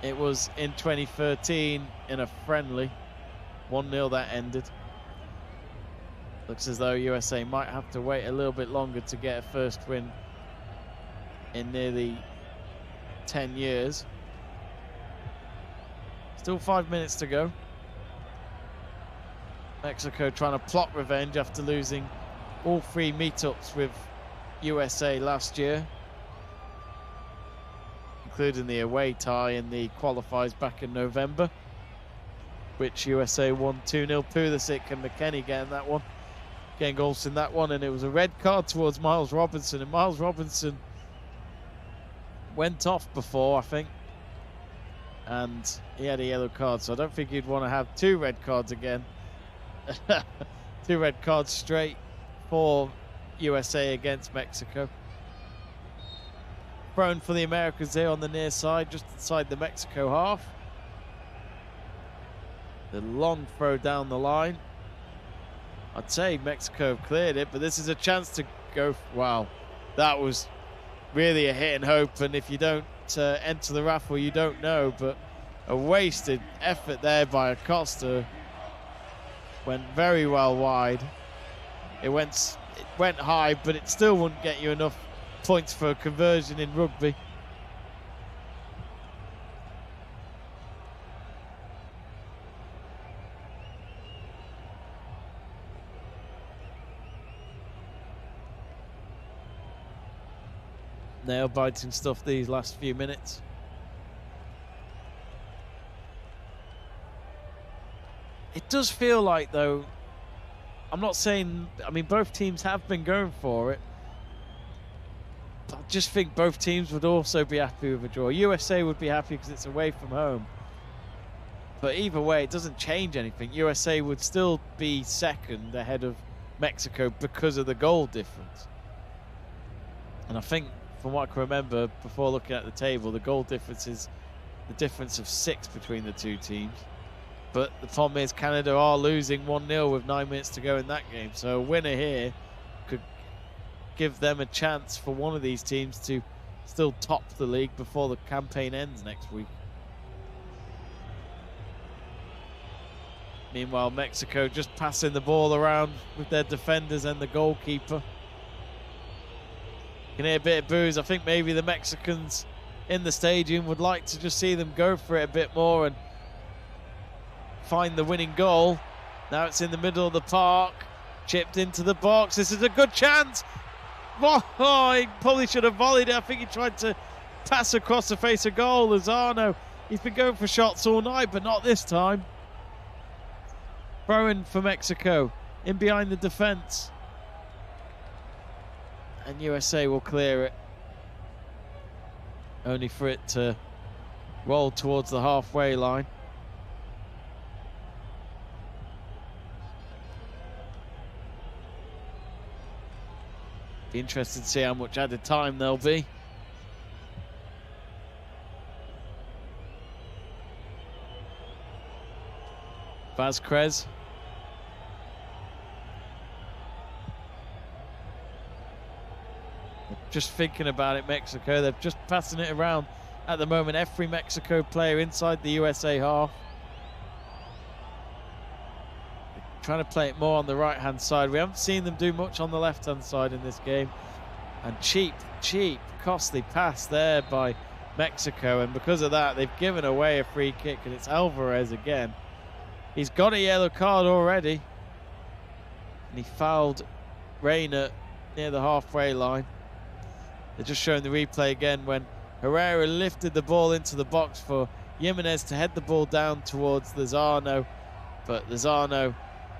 it was in 2013 in a friendly. 1-0 that ended. Looks as though USA might have to wait a little bit longer to get a first win in nearly 10 years. Still 5 minutes to go. Mexico trying to plot revenge after losing all 3 meetups with USA last year, including the away tie in the qualifiers back in November, which USA won 2-0. Pulisic and McKennie getting that one, getting goals in that one, and it was a red card towards Miles Robinson, and Miles Robinson went off before, I think, and he had a yellow card, so I don't think you'd want to have 2 red cards again. 2 red cards straight for USA against Mexico. Thrown for the Americans here on the near side, just inside the Mexico half. The long throw down the line. I'd say Mexico have cleared it, but this is a chance to go. Wow, that was really a hit and hope, and if you don't enter the raffle, you don't know, but a wasted effort there by Acosta. Went very well wide. It went high, but it still wouldn't get you enough points for a conversion in rugby. Nail-biting stuff these last few minutes. It does feel like, though, I'm not saying, I mean, both teams have been going for it, but I just think both teams would also be happy with a draw. USA would be happy because it's away from home. But either way, it doesn't change anything. USA would still be second ahead of Mexico because of the goal difference. And I think, from what I can remember before looking at the table, the goal difference is the difference of 6 between the 2 teams. But the problem is Canada are losing 1-0 with 9 minutes to go in that game. So a winner here could give them a chance for one of these teams to still top the league before the campaign ends next week. Meanwhile, Mexico just passing the ball around with their defenders and the goalkeeper. You can hear a bit of boos. I think maybe the Mexicans in the stadium would like to just see them go for it a bit more and find the winning goal. Now it's in the middle of the park, chipped into the box. This is a good chance. Oh, he probably should have volleyed it. I think he tried to pass across the face of goal. Lozano, he's been going for shots all night, but not this time. Throw in for Mexico, in behind the defense. And USA will clear it. Only for it to roll towards the halfway line. Be interested to see how much added time there'll be. Vazquez. Just thinking about it, Mexico, they're just passing it around at the moment, every Mexico player inside the USA half. Trying to play it more on the right-hand side. We haven't seen them do much on the left-hand side in this game. And cheap, costly pass there by Mexico. And because of that, they've given away a free kick, and it's Alvarez again. He's got a yellow card already. And he fouled Reina near the halfway line. They're just showing the replay again when Herrera lifted the ball into the box for Jimenez to head the ball down towards Lozano. But Lozano,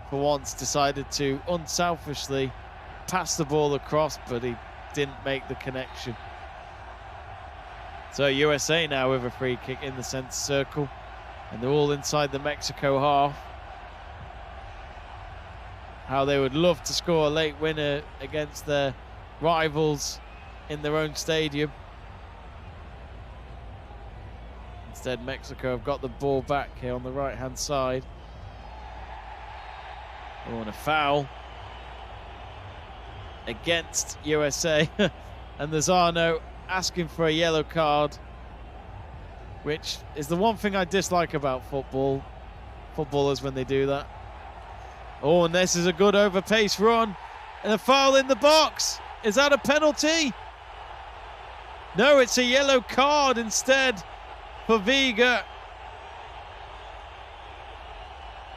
for once, decided to unselfishly pass the ball across, but he didn't make the connection. So USA now with a free kick in the centre circle, and they're all inside the Mexico half. How they would love to score a late winner against their rivals in their own stadium. Instead, Mexico have got the ball back here on the right-hand side. Oh, and a foul against USA. And Lozano asking for a yellow card, which is the one thing I dislike about footballers when they do that. Oh, and this is a good overpace run. And a foul in the box. Is that a penalty? No, it's a yellow card instead for Vega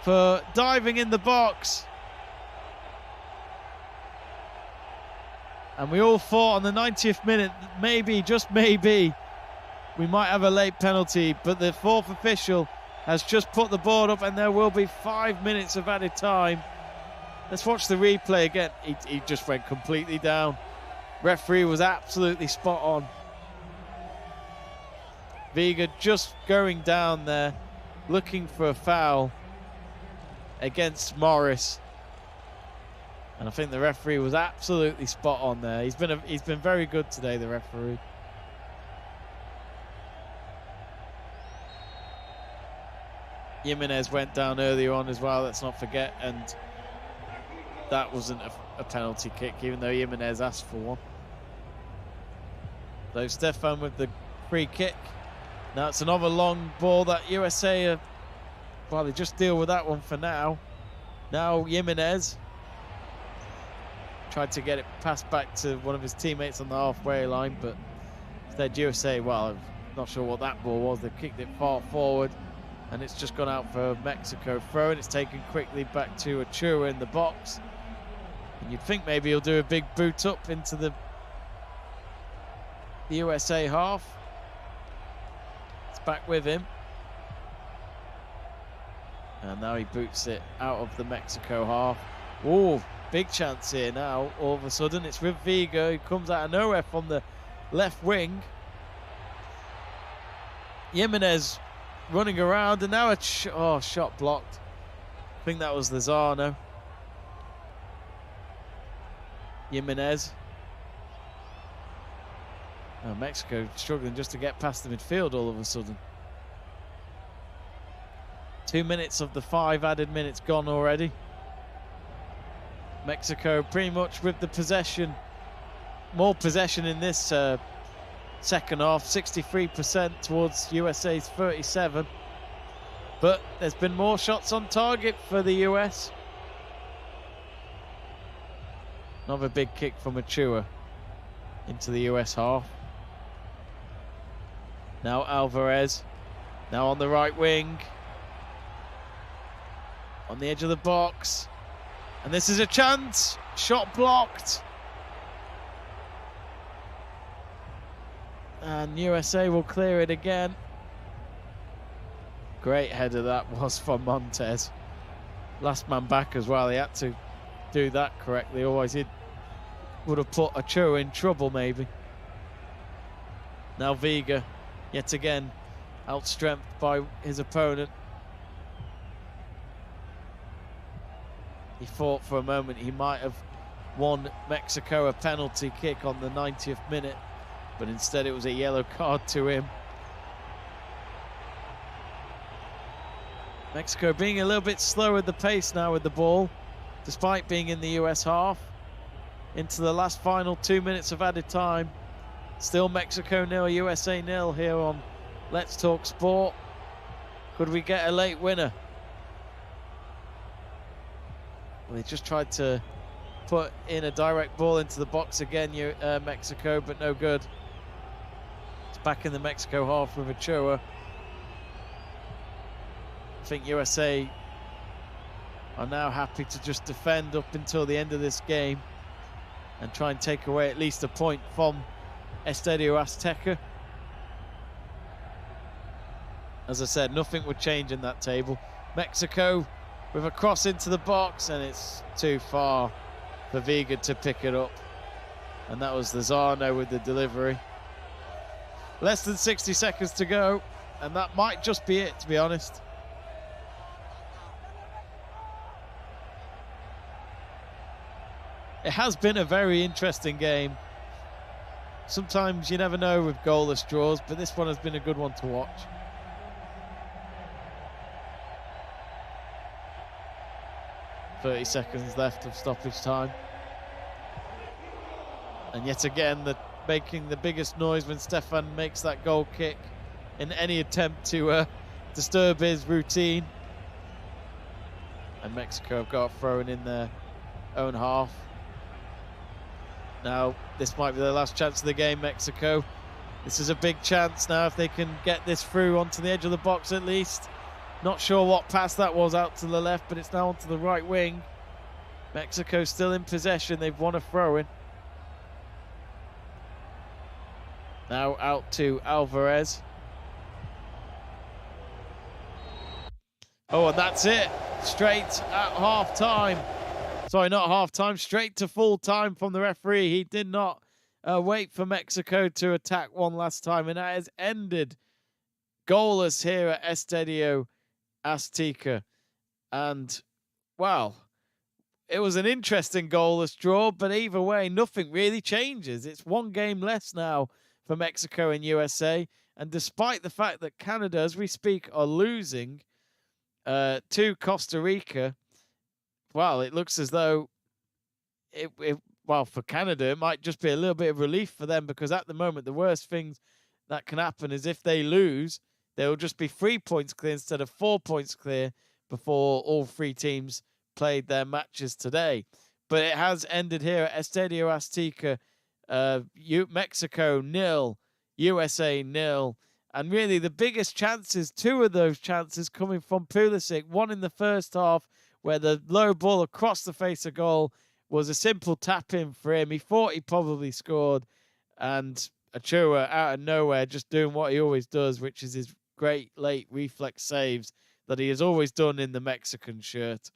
for diving in the box. And we all thought on the 90th minute, maybe, just maybe, we might have a late penalty, but the fourth official has just put the board up and there will be 5 minutes of added time. Let's watch the replay again. He just went completely down. Referee was absolutely spot on. Vega just going down there, looking for a foul against Morris. And I think the referee was absolutely spot on there. He's been very good today, the referee. Jimenez went down earlier on as well, let's not forget, and that wasn't a penalty kick, even though Jimenez asked for one. So Stefan with the free kick. Now it's another long ball that USA well, they just deal with that one for now. Now Jimenez tried to get it passed back to one of his teammates on the halfway line, but instead USA, well, I'm not sure what that ball was. They kicked it far forward, and it's just gone out for Mexico throw, and it's taken quickly back to Ochoa in the box. And you'd think maybe he'll do a big boot up into the USA half. It's back with him. And now he boots it out of the Mexico half. Oh, big chance here now. All of a sudden, it's with Vega, who comes out of nowhere from the left wing. Jimenez running around, and now a shot blocked. I think that was Lozano. Jimenez. Oh, Mexico struggling just to get past the midfield all of a sudden. 2 minutes of the 5 added minutes gone already. Mexico pretty much with the possession, more possession in this second half, 63% towards USA's 37. But there's been more shots on target for the US. Another big kick from Ochoa into the US half. Now Alvarez, now on the right wing. On the edge of the box. And this is a chance. Shot blocked. And USA will clear it again. Great header that was from Montez. Last man back as well. He had to do that correctly, otherwise he would have put Ochoa in trouble maybe. Now Vega, yet again, outstrengthed by his opponent. He thought for a moment he might have won Mexico a penalty kick on the 90th minute, but instead it was a yellow card to him. Mexico being a little bit slow at the pace now with the ball, despite being in the US half. Into the last final 2 minutes of added time. Still Mexico 0, USA 0 here on Let's Talk Sport. Could we get a late winner? Well, they just tried to put in a direct ball into the box again, Mexico, but no good. It's back in the Mexico half with Ochoa. I think USA are now happy to just defend up until the end of this game and try and take away at least a point from Estadio Azteca. As I said, nothing would change in that table. Mexico with a cross into the box, and it's too far for Vega to pick it up. And that was Lozano with the delivery. Less than 60 seconds to go, and that might just be it, to be honest. It has been a very interesting game. Sometimes you never know with goalless draws, but this one has been a good one to watch. .30 seconds left of stoppage time. And yet again, making the biggest noise when Stefan makes that goal kick in any attempt to disturb his routine. And Mexico have got a throw-in in their own half. Now, this might be their last chance of the game, Mexico. This is a big chance now if they can get this through onto the edge of the box at least. Not sure what pass that was out to the left, but it's now onto the right wing. Mexico still in possession. They've won a throw-in. Now out to Alvarez. Oh, and that's it. Straight at half-time. Sorry, not half-time. Straight to full-time from the referee. He did not wait for Mexico to attack one last time, and that has ended goalless here at Estadio Azteca. And, well, it was an interesting goalless draw, but either way, nothing really changes. It's one game less now for Mexico and USA. And despite the fact that Canada, as we speak, are losing to Costa Rica, well, it looks as though, well, for Canada, it might just be a little bit of relief for them, because at the moment, the worst things that can happen is if they lose, they'll just be 3 points clear instead of 4 points clear before all three teams played their matches today. But it has ended here at Estadio Azteca. Mexico 0, USA 0. And really the biggest chances, two of those chances coming from Pulisic. One in the first half where the low ball across the face of goal was a simple tap in for him. He thought he probably scored. And Ochoa out of nowhere just doing what he always does, which is his great late reflex saves that he has always done in the Mexican shirt.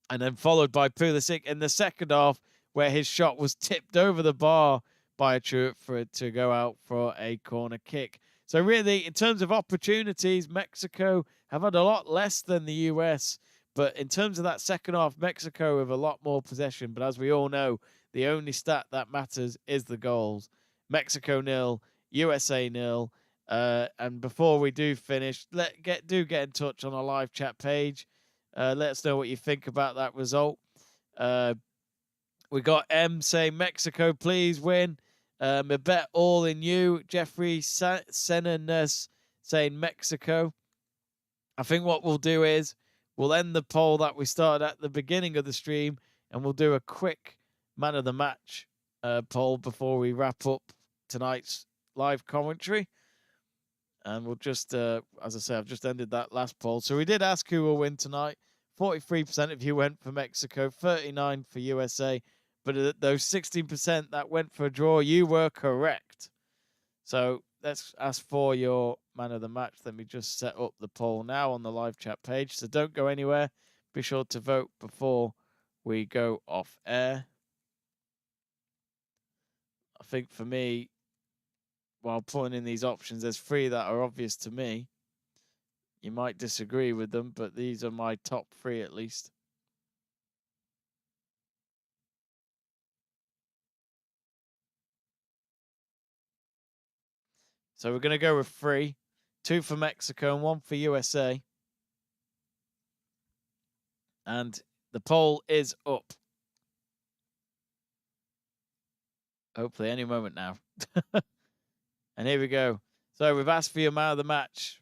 And then followed by Pulisic in the second half, where his shot was tipped over the bar by Ochoa for it to go out for a corner kick. So really, in terms of opportunities, Mexico have had a lot less than the US. But in terms of that second half, Mexico have a lot more possession. But as we all know, the only stat that matters is the goals. Mexico 0, USA 0. And before we do finish, get in touch on our live chat page. Let us know what you think about that result. We got M saying Mexico, please win. I bet all in you. Jeffrey Senanes saying Mexico. I think what we'll do is we'll end the poll that we started at the beginning of the stream, and we'll do a quick man of the match poll before we wrap up tonight's live commentary. And we'll just, as I say, I've just ended that last poll. So we did ask who will win tonight. 43% of you went for Mexico, 39% for USA. But those 16% that went for a draw, you were correct. So let's ask for your man of the match. Let me just set up the poll now on the live chat page. So don't go anywhere. Be sure to vote before we go off air. I think for me, while putting in these options, there's three that are obvious to me. You might disagree with them, but these are my top three at least. So we're going to go with three. 2 for Mexico and 1 for USA. And the poll is up. Hopefully any moment now. And here we go. So we've asked for your man of the match.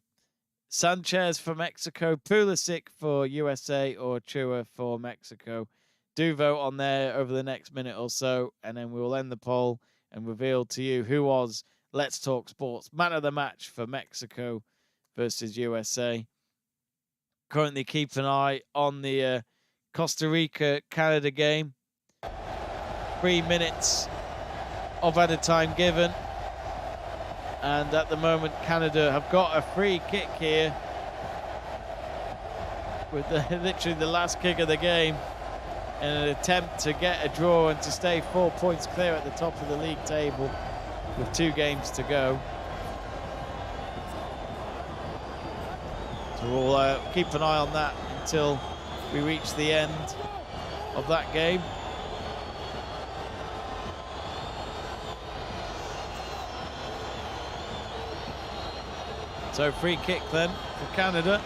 Sanchez for Mexico, Pulisic for USA, or Chua for Mexico. Do vote on there over the next minute or so, and then we will end the poll and reveal to you who was Let's Talk Sports man of the match for Mexico versus USA. Currently keep an eye on the Costa Rica-Canada game. 3 minutes of added time given. And at the moment, Canada have got a free kick here with literally the last kick of the game in an attempt to get a draw and to stay 4 points clear at the top of the league table with 2 games to go. So we'll keep an eye on that until we reach the end of that game. So free kick then for Canada.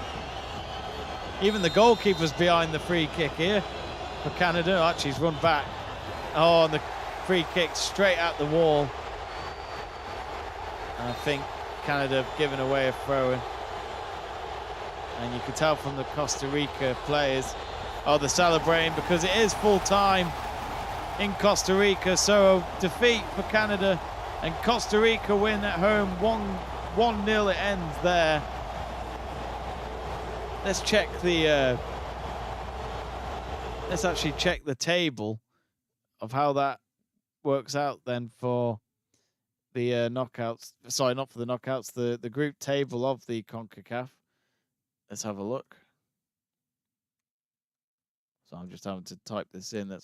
Even the goalkeeper's behind the free kick here for Canada. Actually, he's run back. Oh, and the free kick straight at the wall. And I think Canada have given away a throw-in. And you can tell from the Costa Rica players, oh, they're celebrating because it is full time in Costa Rica. So a defeat for Canada, and Costa Rica win at home 1-0 it ends there. Let's check the let's actually check the table of how that works out then for the knockouts. Sorry, not for the knockouts, the group table of the Concacaf. Let's have a look. So I'm just having to type this in.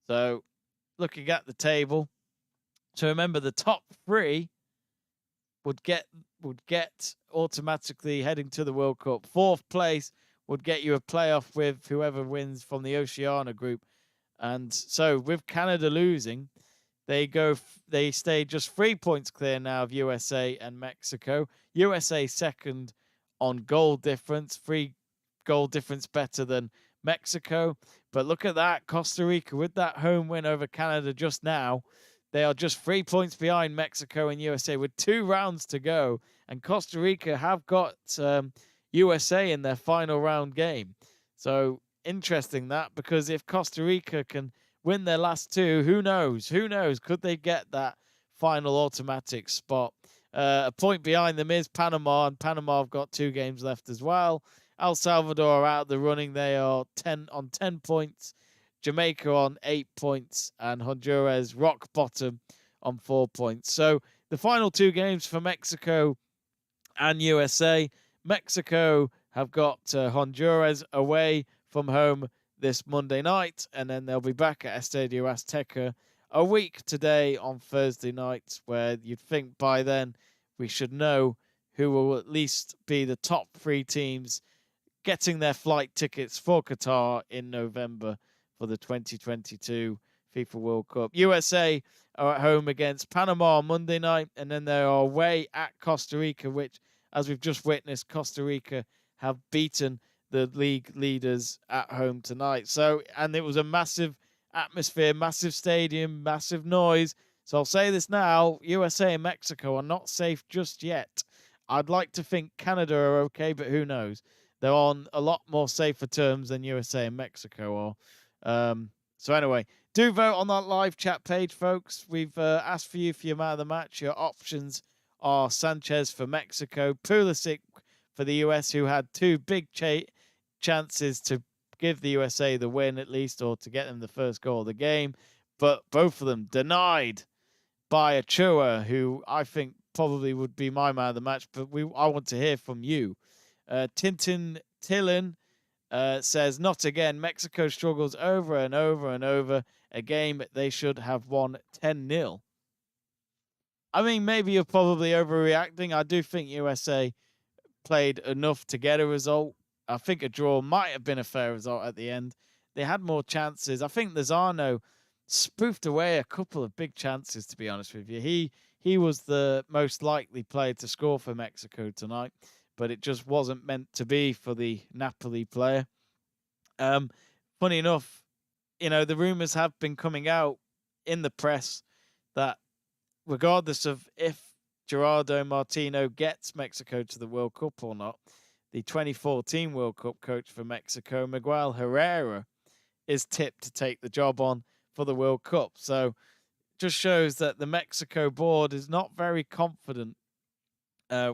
So looking at the table. So remember, the top 3 would get automatically heading to the World Cup. 4th place would get you a playoff with whoever wins from the Oceania group. And so with Canada losing, they stay just 3 points clear now of USA and Mexico. USA second on goal difference, 3 goal difference better than Mexico. But look at that, Costa Rica with that home win over Canada just now. They are just 3 points behind Mexico and USA with 2 rounds to go. And Costa Rica have got USA in their final round game. So interesting that, because if Costa Rica can win their last 2, who knows? Who knows? Could they get that final automatic spot? A point behind them is Panama, and Panama have got 2 games left as well. El Salvador are out of the running. They are 10 points. Jamaica on 8 points, and Honduras rock bottom on 4 points. So the final 2 games for Mexico and USA. Mexico have got Honduras away from home this Monday night, and then they'll be back at Estadio Azteca a week today on Thursday night, where you'd think by then we should know who will at least be the top 3 teams getting their flight tickets for Qatar in November for the 2022 FIFA World Cup. USA are at home against Panama on Monday night, and then they are away at Costa Rica, which, as we've just witnessed, Costa Rica have beaten the league leaders at home tonight. So, and it was a massive atmosphere, massive stadium, massive noise. So I'll say this now, USA and Mexico are not safe just yet. I'd like to think Canada are okay, but who knows? They're on a lot more safer terms than USA and Mexico are. So anyway, do vote on that live chat page, folks. We've asked for you for your man of the match. Your options are Sanchez for Mexico, Pulisic for the US, who had 2 big chances to give the USA the win at least, or to get them the first goal of the game, but both of them denied by Achua, who I think probably would be my man of the match, but I want to hear from you. Tintin Tillin says, not again. Mexico struggles over and over and over. A game they should have won 10-0. I mean, maybe you're probably overreacting. I do think USA played enough to get a result. I think a draw might have been a fair result at the end. They had more chances. I think Lozano spoofed away a couple of big chances, to be honest with you. He was the most likely player to score for Mexico tonight, but it just wasn't meant to be for the Napoli player. Funny enough, the rumors have been coming out in the press that regardless of if Gerardo Martino gets Mexico to the World Cup or not, the 2014 World Cup coach for Mexico, Miguel Herrera, is tipped to take the job on for the World Cup. So just shows that the Mexico board is not very confident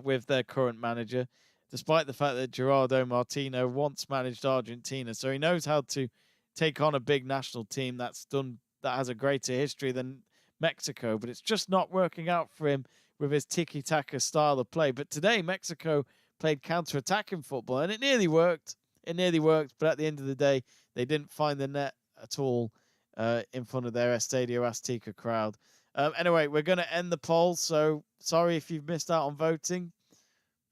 with their current manager, despite the fact that Gerardo Martino once managed Argentina. So he knows how to take on a big national team that has a greater history than Mexico, but it's just not working out for him with his tiki-taka style of play. But today, Mexico played counter-attacking football, and it nearly worked. But at the end of the day, they didn't find the net at all in front of their Estadio Azteca crowd. Anyway, we're going to end the poll, so sorry if you've missed out on voting,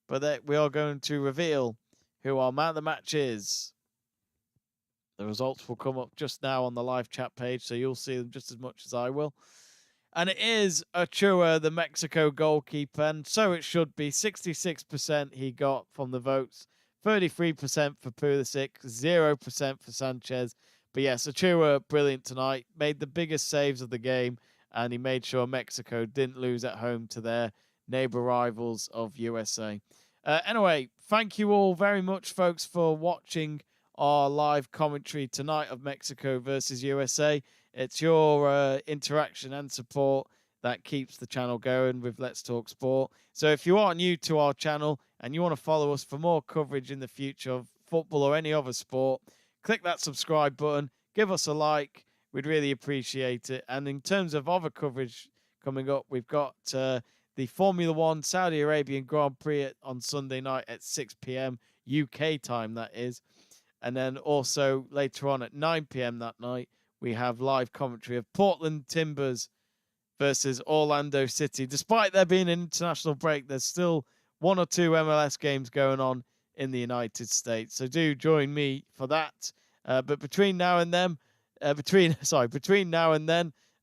but we are going to reveal who our man of the match is. The results will come up just now on the live chat page, so you'll see them just as much as I will. And it is Ochoa, the Mexico goalkeeper, and so it should be. 66% he got from the votes, 33% for Pulisic, 0% for Sanchez. But yes, Ochoa, brilliant tonight, made the biggest saves of the game, and he made sure Mexico didn't lose at home to their neighbor rivals of USA. Anyway, thank you all very much, folks, for watching our live commentary tonight of Mexico versus USA. It's your interaction and support that keeps the channel going with Let's Talk Sport. So if you are new to our channel and you want to follow us for more coverage in the future of football or any other sport, click that subscribe button, give us a like. We'd really appreciate it. And in terms of other coverage coming up, we've got the Formula One Saudi Arabian Grand Prix on Sunday night at 6 p.m. UK time, that is. And then also later on at 9 p.m. that night, we have live commentary of Portland Timbers versus Orlando City. Despite there being an international break, there's still 1 or 2 MLS games going on in the United States. So do join me for that. But between now and then,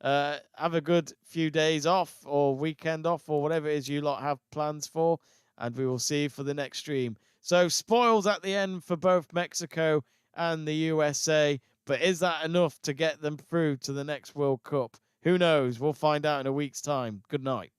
have a good few days off or weekend off or whatever it is you lot have plans for. And we will see you for the next stream. So spoils at the end for both Mexico and the USA. But is that enough to get them through to the next World Cup? Who knows? We'll find out in a week's time. Good night.